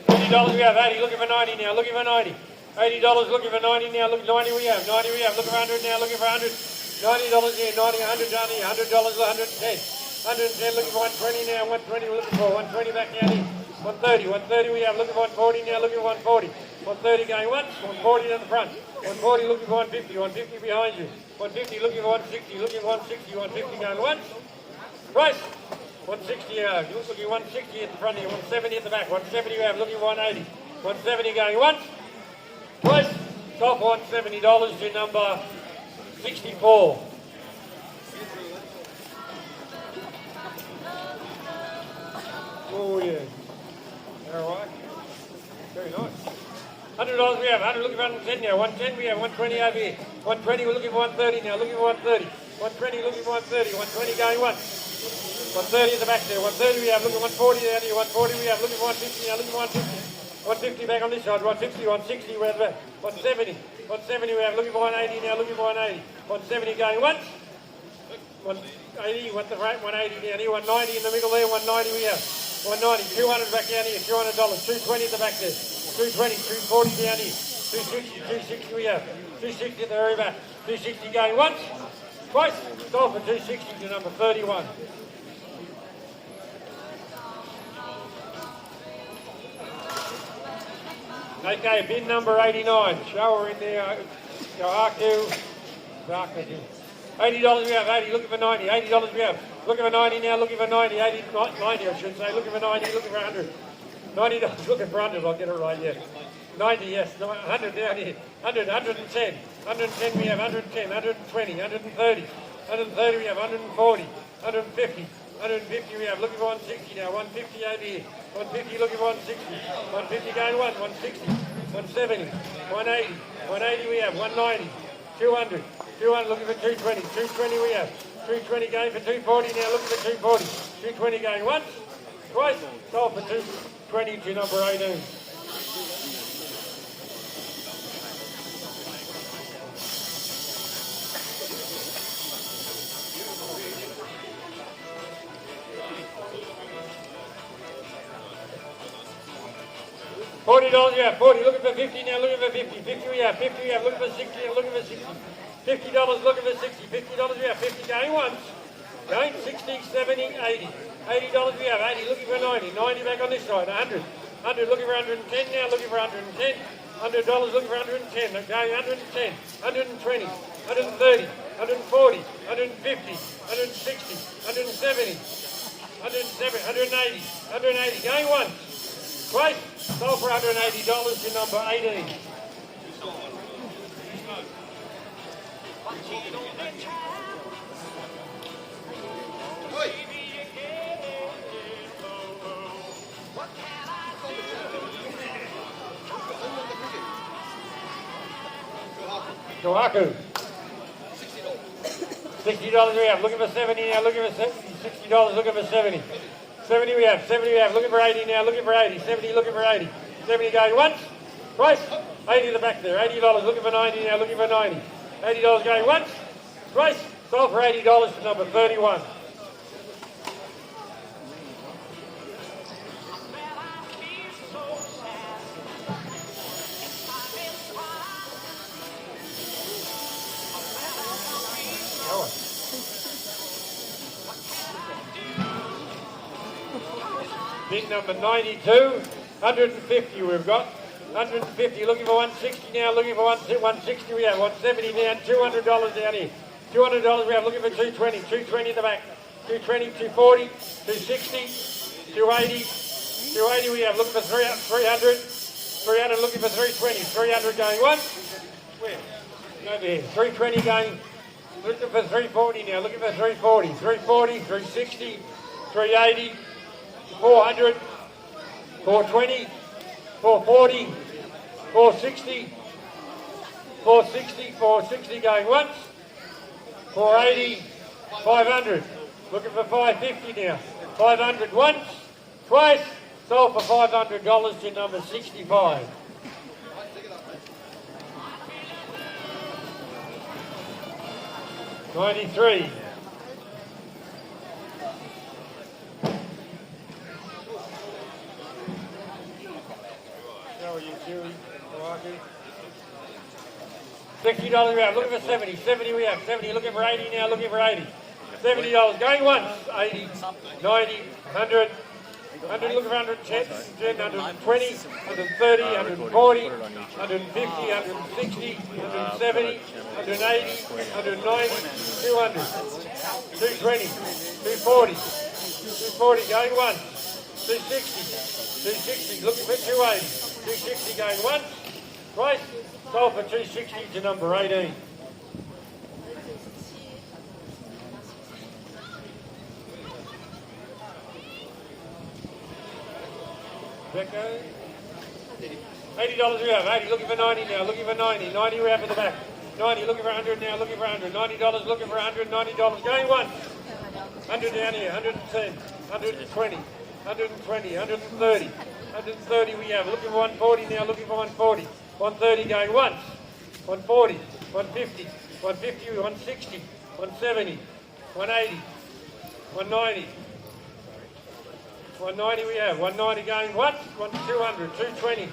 $20 we have, 80, looking for 90 now, looking for 90. $80 looking for 90 now, look 90 we have, 90 we have, looking for 100 now, looking for 100. $90 here, 90, 100 down here, $100, 110. 110 looking for 120 now, 120 we're looking for, 120 back down here. 130, 130 we have, looking for 140 now, looking for 140. 130 going once, 140 in the front. 140 looking for 150, 150 behind you. 150 looking for 160, looking for 160, 150 going once. Twice. 160 looking 160 at the front here, 170 at the back, 170 we have, looking for 180. 170 going once. Twice, sold for $170 to number 64. Oh yeah. All right. Very nice. $100 we have, 100 looking for 110 now, 110 we have, 120 over here. 120 we're looking for 130 now, looking for 130. 120 looking for 130, 120 going once. 130 at the back there, 130 we have, looking for 140 down here, 140 we have, looking for 150 now, looking for 150. 150 back on this side, 150, 160, we're at the back. 170, 170 we have, looking for 180 now, looking for 180. 170 going once. 180, what the rate, 180 down here, 190 in the middle there, 190 we have. 190, 200 back down here, $200, 220 at the back there. 220, 240 down here. 260, 260 we have. 260 at the very back. 260 going once. Twice, sold for 260 to number 31. Okay, bin number 89. Show her in there. Go Aku. $80 we have, 80, looking for 90. $80 we have. Looking for 90 now, looking for 90. 90 I should say. Looking for 90, looking for 100. $90, looking for 100, I'll get it right, yes. 90, yes. 100 down here. 100, 110. 110 we have, 110, 120, 130. 130 we have, 140, 150. 150 we have, looking for 160 now, 150 over here. 150 looking for 160. 150 going once, 160, 170, 180. 180 we have, 190, 200. 200 looking for 220. 220 we have. 220 going for 240 now, looking for 240. 220 going once, twice, sold for 220 to number 18. $40 we have, 40, looking for 50 now, looking for 50. 50 we have, 50 we have, looking for 60 now, looking for 60. $50 looking for 60, $50 we have, 50 going once, going 60, 70, 80. $80 we have, 80 looking for 90, 90 back on this side, 100. 100 looking for 110 now, looking for 110. $100 looking for 110, going 110, 120, 130, 140, 150, 160, 170, 180, 180, going once. Twice, sold for $180 to number 18. Go Aku. $60 we have, looking for 70 now, looking for 70. $60 looking for 70. 70 we have, 70 we have, looking for 80 now, looking for 80. 70 looking for 80. 70 going once, twice, 80 in the back there. $80 looking for 90 now, looking for 90. $80 going once, twice, sold for $80 to number 31. Bin number 92, 150 we've got. 150, looking for 160 now, looking for 160 we have, 170 down, $200 down here. $200 we have, looking for 220, 220 in the back. 220, 240, 260, 280, 280 we have, looking for 300, 300 looking for 320, 300 going once. Where? Over here, 320 going, looking for 340 now, looking for 340, 340, 360, 380, 400, 420, 440, 460, 460, 460 going once, 480, 500, looking for 550 now, 500 once, twice, sold for $500 to number 65. $93. How are you, Chewy? $60 we have, looking for 70. 70 we have, 70, looking for 80 now, looking for 80. $70 going once, 80, 90, 100, 100 looking for 110, 120, 130, 140, 150, 160, 170, 180, 190, 200, 220, 240, 240 going once, 260, 260 looking for 280, 260 going once, twice, sold for 260 to number 18. $80 we have, 80 looking for 90 now, looking for 90, 90 we have at the back, 90 looking for 100 now, looking for 100, $90 looking for 100, $90 going once, 100 down here, 110, 120, 120, 130, 130 we have, looking for 140 now, looking for 140, 130 going once, 140, 150, 150, 160, 170, 180, 190, 190 we have, 190 going once, 200, 220,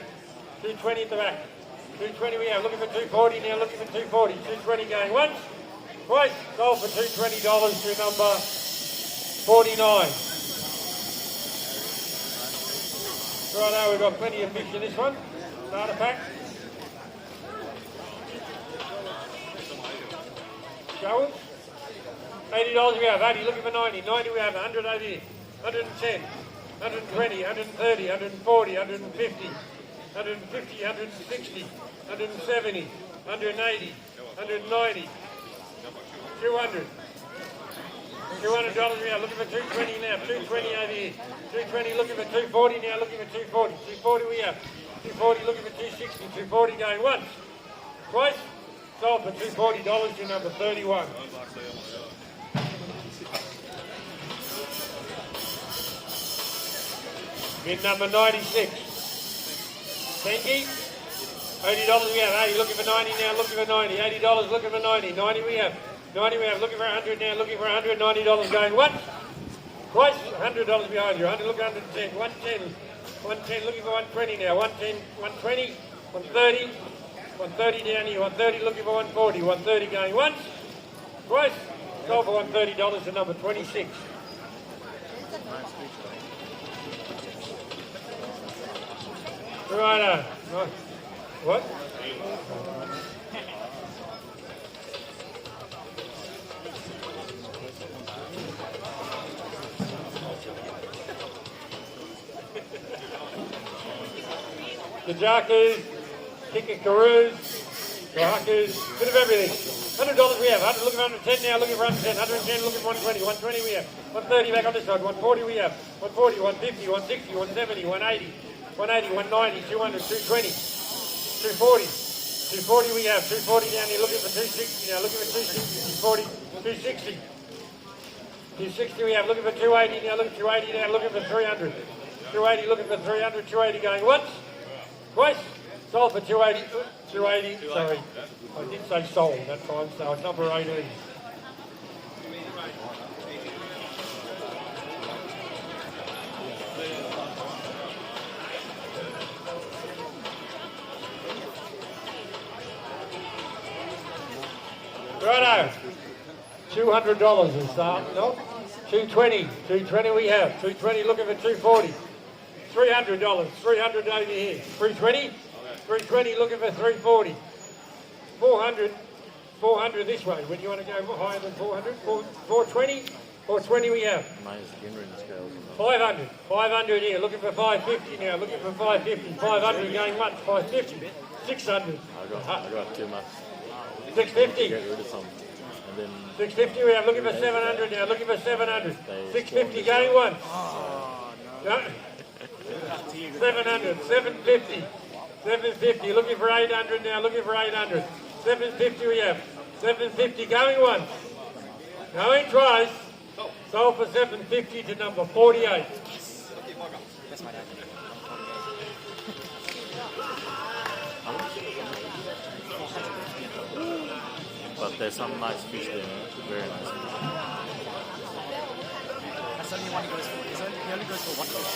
220 at the back, 220 we have, looking for 240 now, looking for 240, 220 going once, twice, sold for $220 to number 49. Right now we've got plenty of fish in this one, starter pack. Showers. $80 we have, 80 looking for 90, 90 we have, 100 over here, 110, 120, 130, 140, 150, 150, 160, 170, 180, 190, 200. $200 we are looking for 220 now, 220 over here, 220 looking for 240 now, looking for 240, 240 we have, 240 looking for 260, 240 going once, twice, sold for $240 to number 31. Bid number 96. Senki. $80 we have. 80 looking for 90 now, looking for 90. $80 looking for 90. 90 we have. 90 we have. Looking for 100 now, looking for 100. $90 going once. Twice. $100 behind you. 100 looking for 110. 110. 110 looking for 120 now. 110. 120. 130. 130 down here. 130 looking for 140. 130 going once. Twice. Sold for $130 to number 26. Right. What? Kajaku, Kikakaroos, Kahakus, bit of everything. $100 we have. 100 looking for 110 now, looking for 110. 110 looking for 120. 120 we have. 130 back on this side. 140 we have. 140, 150, 160, 170, 180. 180, 190, 200, 220, 240, 240 we have, 240 down here, looking for 260 now, looking for 260, 240, 260, 260 we have, looking for 280 now, looking for 280 now, looking for 300, 280 looking for 300, 280 going once, twice, sold for 280, 280, sorry, I did say sold that time, so it's number 18. Righto, $200 is no, 220 we have, 220 looking for 240, $300. $300 over here. 320. 320. Looking for 340. 400. 400 this way. When you want to go higher than 400, 420. 420 we have. Nice Ginrin scales. 500. 500 here. Looking for 550 now. Looking for 550. 500 going once. 550. 600. I got too much. 650. Get rid of some. And then 650 we have. Looking for 700 now. Looking for 700. 650 going once. No. 700. 750. 750. Looking for 800 now. Looking for 800. 750 we have. 750 going once. Going twice. Sold for 750 to number 48. But there's some nice fish there, very nice fish. That's only one he goes for. He only goes for one fish.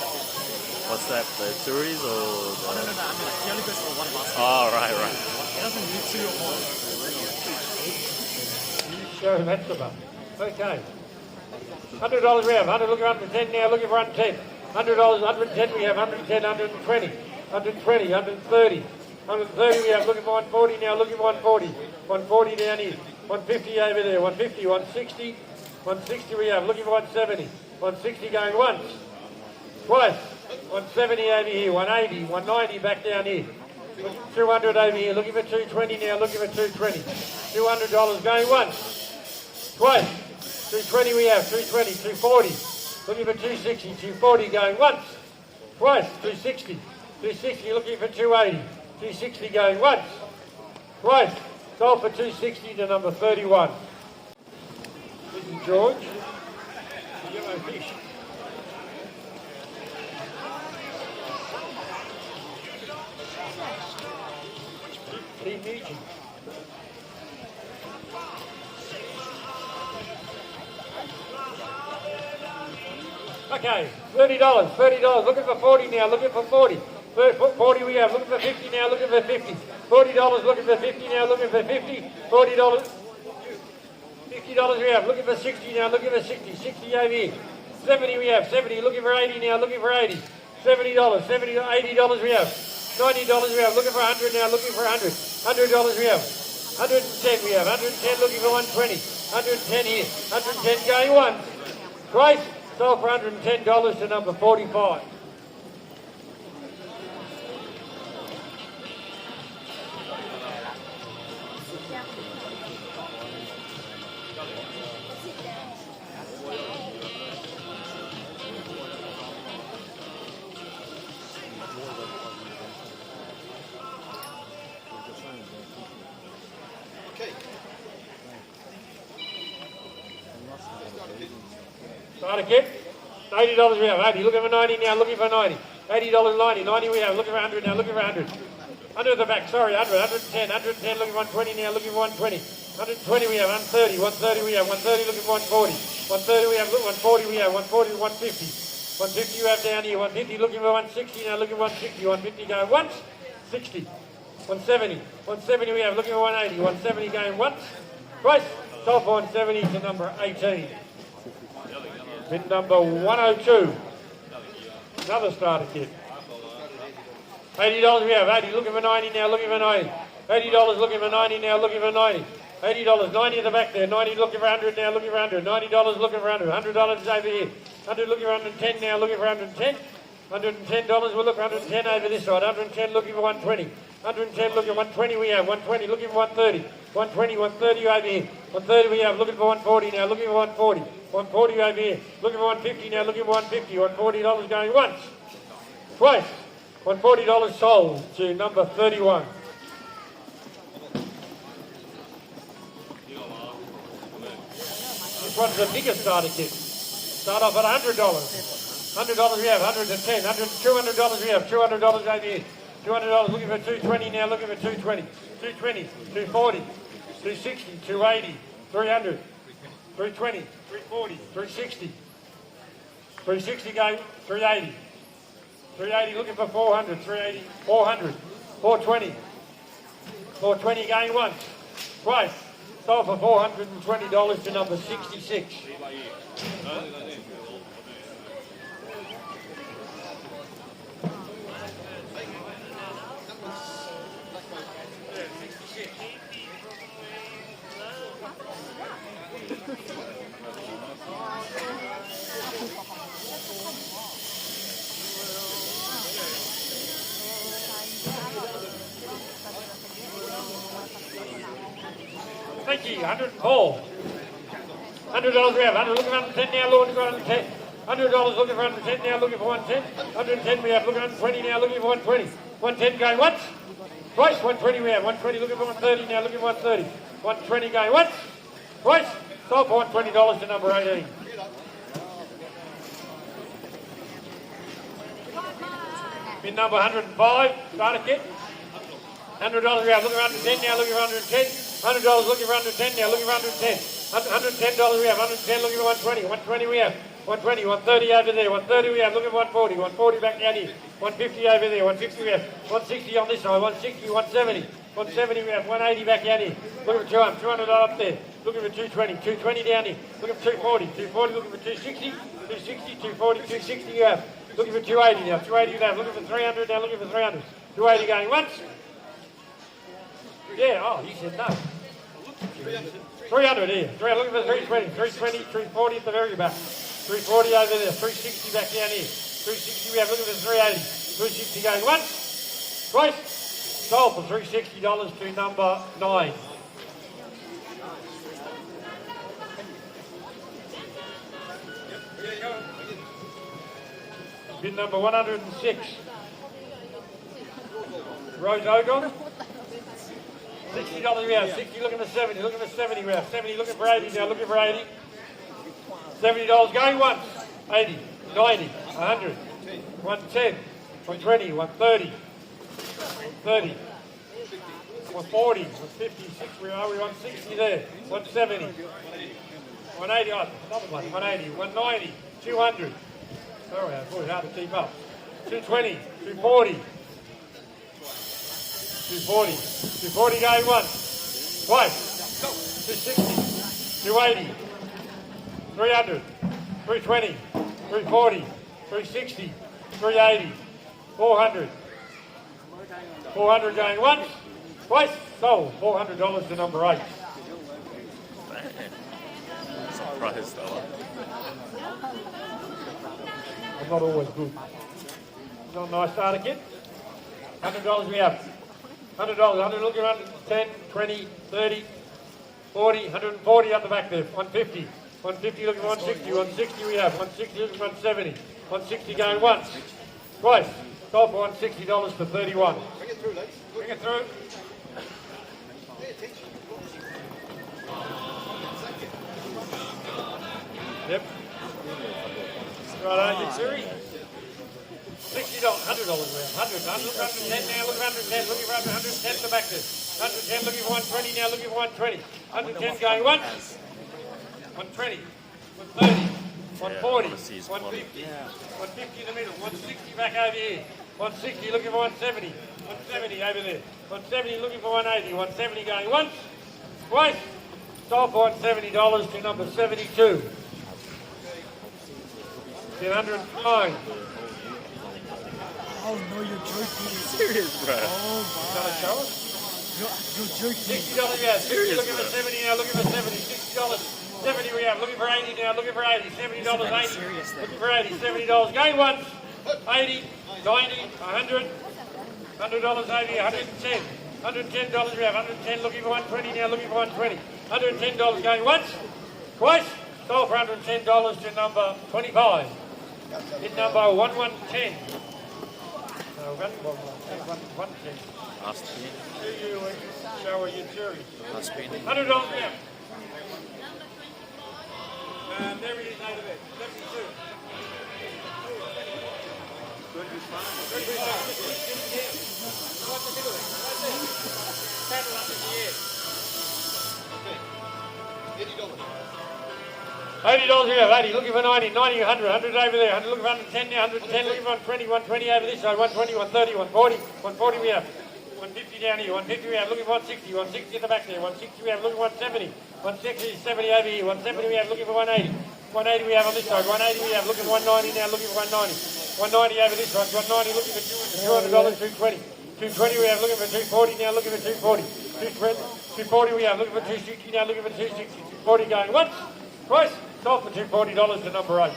What's that, the touries or? Oh, no, I mean, like, he only goes for one basket. Oh, right. He doesn't need 2 or more. So that's the bus. Okay. $100 we have. 100 looking for 110 now. Looking for 110. $100, 110 we have. 110, 120. 120, 130. 130 we have. Looking for 140 now. Looking for 140. 140 down here. 150 over there. 150, 160. 160 we have. Looking for 170. 160 going once. Twice. 170 over here. 180. 190 back down here. 200 over here. Looking for 220 now. Looking for 220. $200 going once. Twice. 220 we have. 220. 240. Looking for 260. 240 going once. Twice. 260. 260 looking for 280. 260 going once. Twice. Sold for 260 to number 31. This is George. Yellow fish. Keep eating. Okay, $30. $30. Looking for 40 now. Looking for 40. 40 we have. Looking for 50 now. Looking for 50. $40. Looking for 50 now. Looking for 50. $40. $50 we have. Looking for 60 now. Looking for 60. 60 over here. 70 we have. 70. Looking for 80 now. Looking for 80. $70. $80 we have. $90 we have. Looking for 100 now. Looking for 100. $100 we have. 110 we have. 110 looking for 120. 110 here. 110 going once. Twice. Sold for $110 to number 45. Start again. $80 we have. 80. Looking for 90 now. Looking for 90. $80 90. 90 we have. Looking for 100 now. Looking for 100. 100 at the back. Sorry. 100. 110. 110. Looking for 120 now. Looking for 120. 120 we have. 130. 130 we have. 130 looking for 140. 130 we have. Look, 140 we have. 140. 150. 150 you have down here. 150 looking for 160 now. Looking for 160. 150 going once. 60. 170. 170 we have. Looking for 180. 170 going once. Twice. Top 170 to number 18. Bid number 102. Another starter kit. $80 we have. 80 looking for 90 now. Looking for 90. $80 looking for 90 now. Looking for 90. $80. 90 at the back there. 90 looking for 100 now. Looking for 100. $90 looking for 100. $100 is over here. 100 looking for 110 now. Looking for 110. $110. We'll look for 110 over this side. 110 looking for 120. 110 looking for 120 we have. 120 looking for 130. 120, 130 over here. 130 we have. Looking for 140 now. Looking for 140. 140 over here. Looking for 150 now. Looking for 150. $140 going once. Twice. $140 sold to number 31. This one's the biggest starter kit. Start off at $100. $100 we have. 110. $200 we have. $200 over here. $200 looking for 220 now. Looking for 220. 220. 240. 260. 280. 300. 320. 340. 360. 360 going. 380. 380 looking for 400. 380. 400. 420. 420 going once. Twice. Sold for $420 to number 66. Thank you. 104. $100 we have. 100 looking for 110 now. Looking for 110. $100 looking for 110 now. Looking for 110. 110 we have. Looking for 120 now. Looking for 120. 110 going once. Twice. 120 we have. 120 looking for 130 now. Looking for 130. 120 going once. Twice. Sold for $120 to number 18. Bid number 105. Start a kit. $100 we have. Looking for 110 now. Looking for 110. $100 looking for 110 now. Looking for 110. $110 we have. 110 looking for 120. 120 we have. 120. 130 over there. 130 we have. Looking for 140. 140 back down here. 150 over there. 150 we have. 160 on this side. 160. 170. 170 we have. 180 back down here. Looking for 200. 200 up there. Looking for 220. 220 down here. Looking for 240. 240 looking for 260. 260. 240. 260 you have. Looking for 280 now. 280 you have. Looking for 300 now. Looking for 300. 280 going once. Yeah, oh, you said no. 300 here. 300, looking for 320. 320, 340 at the very back. 340 over there. 360 back down here. 360 we have. Looking for 380. 360 going once. Twice. Sold for $360 to number 9. Bid number 106. Rose Ogon. $60 we have. 60 looking for 70. Looking for 70 we have. 70 looking for 80 now. Looking for 80. $70 going once. 80, 90, 100, 110, 120, 130, 30, 140, 150, 60, where are we? 160 there. 170, 180, oh, another one. 180, 190, 200. Sorry, I thought it hard to keep up. 220, 240. 240. 240 going once. Twice. 260. 280. 300. 320. 340. 360. 380. 400. 400 going once. Twice. Sold. $400 to number 8. Surprised though. I'm not always good. Not a nice starter kit. $100 we have. $100, 100 looking around 10, 20, 30, 40, 140 up the back there, 150, 150 looking for 160, 160 we have, 160 looking for 170, 160 going once, twice, sold for $160 for 31. Bring it through, lads. Bring it through. Yep. Right, you Siri. $60, $100 worth. 100, look for 110 now, look for 110, looking for 110 to the back there. 110 looking for 120 now, looking for 120. 110 going once. 120, 130, 140, 150, 150 in the middle, 160 back over here. 160 looking for 170, 170 over there. 170 looking for 180, 170 going once, twice. Sold for $170 to number 72. 109. Oh no, you're joking. Serious, bro. Oh Gonna my. show us? You're joking. $60 yeah. 60 Serious, looking for bro. 70 now, looking for 70. $60. 70 we have. Looking for 80 now, looking for 80. $70, 80. Serious then. Looking for 80. $70. Going once. 80, 90, 100. $100, 80, 110. $110 we have. 110 looking for 120 now, looking for 120. $110 going once. Twice. Sold for $110 to number 25. Hit number 1110. No, 110. Last spin. Show your jury. Last spin. $100 now. There it is over there. 72. $80 we have, 80, looking for 90, 90, 100, 100 over there, 100 looking for 110 now, 110 looking for 120, 120 over this side, 120, 130, 140, 140 we have, 150 down here, 150 we have, looking for 160, 160 at the back there, 160 we have, looking for 170, 160, 70 over here, 170 we have, looking for 180, 180 we have on this side, 180 we have, looking for 190 now, looking for 190, 190 over this side, 190 looking for $200, 220, 220 we have, looking for 240 now, looking for 240, 240 we have, looking for 260 now, looking for 260, 240 going once, Price, sold for $240 to number 8.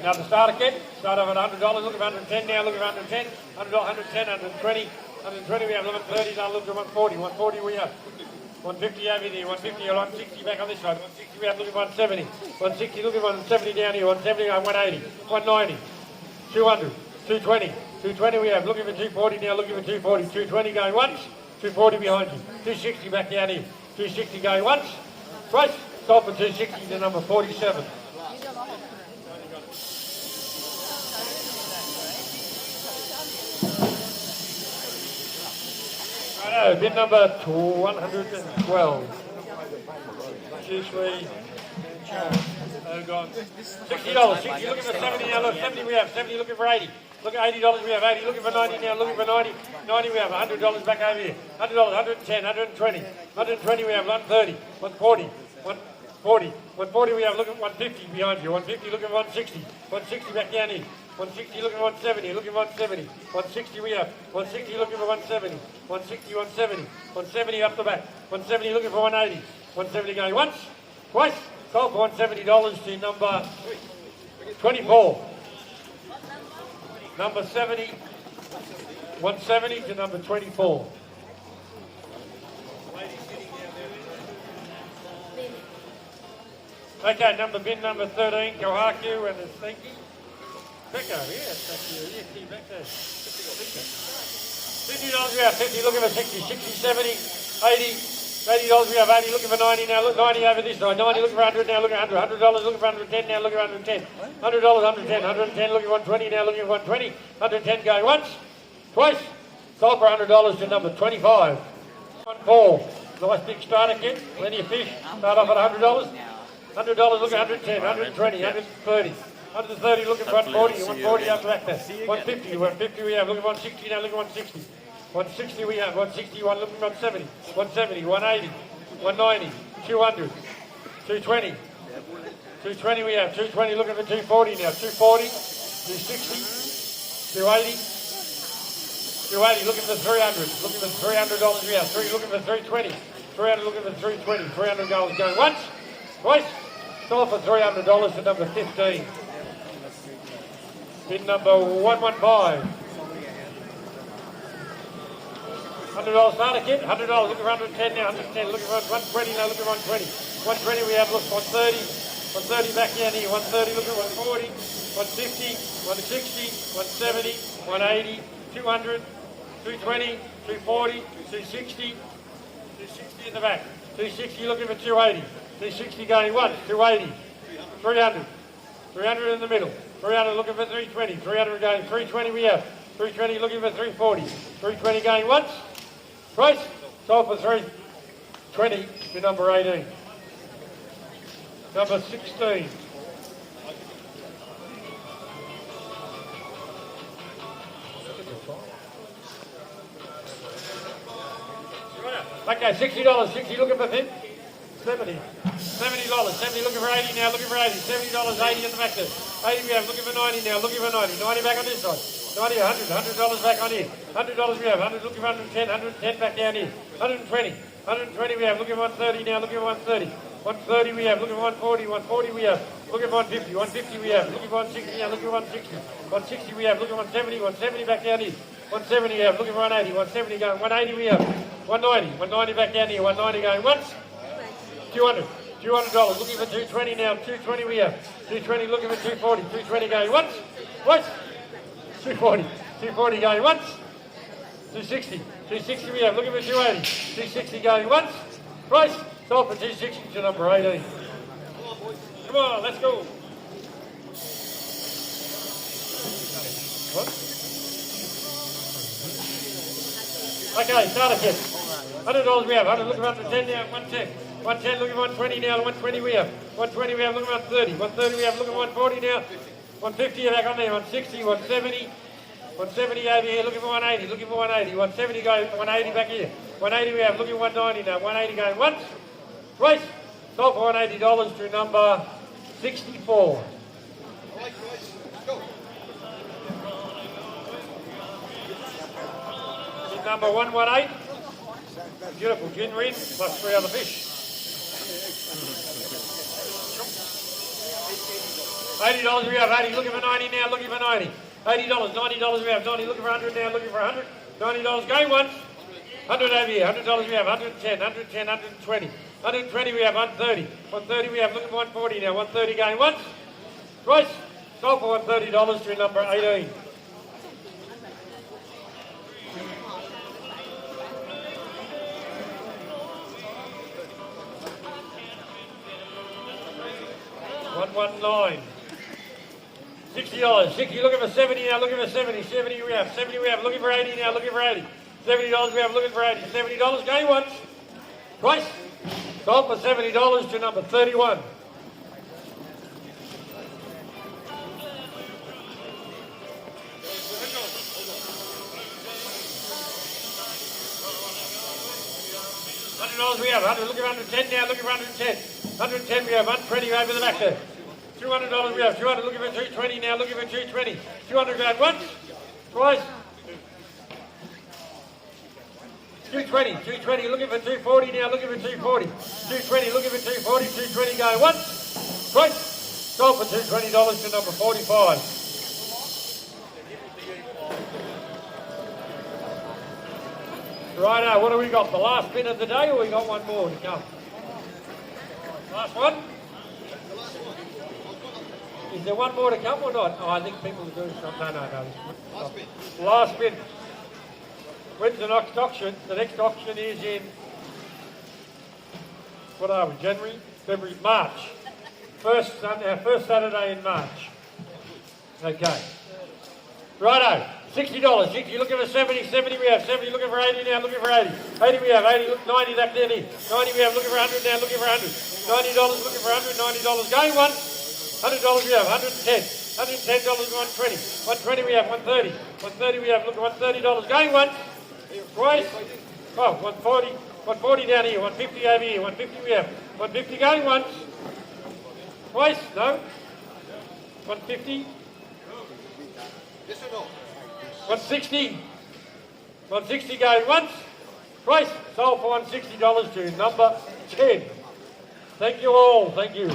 Now the starter kit, start off at $100, look at 110 now, look at 110, $100, 110, 120, 120 we have, look at 30, now look at 140, 140 we have. 150 over there, 150 or 160 back on this side, 160 we have, look at 170, 160, look at 170 down here, 170, 180, 190, 200, 220, 220 we have, looking for 240 now, looking for 240, 220 going once, 240 behind you, 260 back down here, 260 going once, price, sold for 260 to number 47. Righto, bid number 112. Seriously, gone. $60, 60 looking for 70 now, look, 70 we have, 70 looking for 80. Look at $80 we have, 80 looking for 90 now, looking for 90. 90 we have, $100 back over here. $100, 110, 120. 120 we have, 130, 140, 140. 140 we have, look at 150 behind you. 150 looking for 160. 160 back down here. 160 looking for 170, looking for 170. 160 we have, 160 looking for 170. 160, 170. 170 up the back. 170 looking for 180. 170 going once, twice. Sold for $170 to number 24. Number 70, 170 to number 24. Okay, bin number 13, Kohaku and the Stinky. Pico, yes, thank you. Yes, keep back there. $50 we have, 50 looking for 60, 60, 70, 80. $80 we have, 80 looking for 90 now, look 90 over this side, 90 looking for 100 now, look at 100, $100 looking for 110 now, look at 110, $100, 110, 110 looking for 120 now, looking for 120, 110 going once, twice, sold for $100 to number 25. 1-4, nice big starter kit, plenty of fish, start off at $100, $100 looking at 110, 120, 130. 130 looking for 140, 140 up back there. 150, 150 we have, looking for 160 now, looking for 160. 160 we have, 161 looking for 170, 170, 180, 190, 200, 220. 220 we have, 220 looking for 240 now, 240, 260, 280, 280 looking for 300, looking for $300 we have, looking for 320, 300 looking for 320, $300 going once, twice, sold for $300 to number 15. Bid number 115. $100 starter kit, $100 looking for 110 now, 110 looking for 120 now, looking for 120. 120 we have, look 130, 130 back down here, 130 looking for 140, 150, 160, 170, 180, 200, 220, 240, 260, 260 in the back, 260 looking for 280, 260 going once, 280, 300, 300 in the middle, 300 looking for 320, 300 going, 320 we have, 320 looking for 340, 320 going once, price, sold for 320 to number 18. Number 16. Okay, $60, 60 looking for 50, 70. $70, 70 looking for 80 now, looking for 80, $70, 80 in the back there. 80 we have, looking for 90 now, looking for 90, 90 back on this side. 90, $100 back on here. $100 we have, 100 looking for 110, 110 back down here. 120, 120 we have, looking for 130 now, looking for 130. 130 we have, looking for 140, 140 we have, looking for 150, 150 we have, looking for 160 now, looking for 160. 160 we have, looking for 170, 170 back down here. 170 we have, looking for 180, 170 going, 180 we have, 190, 190 back down here, 190 going once, 200. $200, looking for 220 now, 220 we have, 220 looking for 240, 220 going once, twice, 240, 240 going once, 260, 260 we have, looking for 280, 260 going once, price, sold for 260 to number 18. Come on, let's go. What? Okay, starter kit. $100 we have, 100 looking for 110 now, 110. 110 looking for 120 now, 120 we have. 120 we have, looking for 130. 130 we have, looking for 140 now. 150 back on there, 160, 170. 170 over here, looking for 180, looking for 180. 170 going, 180 back here. 180 we have, looking for 190 now. 180 going once. Twice. Sold for $180 to number 64. number 118. Beautiful gin ring plus 3 other fish. $80 we have, 80, looking for 90 now, looking for 90. $80, $90 we have, 90, looking for 100 now, looking for 100. $90 going once. 100 over here, $100 we have, 110, 110, 120. 120 we have, 130. 130 we have, looking for 140 now, 130 going once. Twice. Sold for $130 to number 18. $119. $60. 60 looking for 70 now, looking for 70. 70 we have, 70 we have, looking for 80 now, looking for 80. $70 we have, looking for 80. $70 going once. Twice. Sold for $70 to number 31. $100 we have, 100, looking for 110 now, looking for 110. 110 we have, 120 over the back there. $200 we have, 200 looking for 220 now, looking for 220. 200 going once, twice. 220, 220 looking for 240 now, looking for 240. 220 looking for 240, 220 going once, twice. Sold for $220 to number 45. Righto, what have we got? The last bit of the day, or we got one more to come? Last one? Is there one more to come or not? Oh, I think people are doing something. No. Last bit. When's the next auction? The next auction is in, what are we, January? February, March. First Saturday in March. Okay. Righto. $60. 60 looking for 70. 70 we have. 70 looking for 80 now. Looking for 80. 80 we have. 80 look 90 left there. 90 we have. Looking for 100 now. Looking for 100. $90 looking for 100. $90 going once. $100 we have. 110. $110 120. 120 we have. 130. 130 we have. Looking for $130 going once. Twice. Oh, 140. 140 down here. 150 over here. 150 we have. 150 going once. Twice. No. 150. 160. 160 going once, twice. Sold for $160 to number 10. Thank you all. Thank you.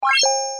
Bye.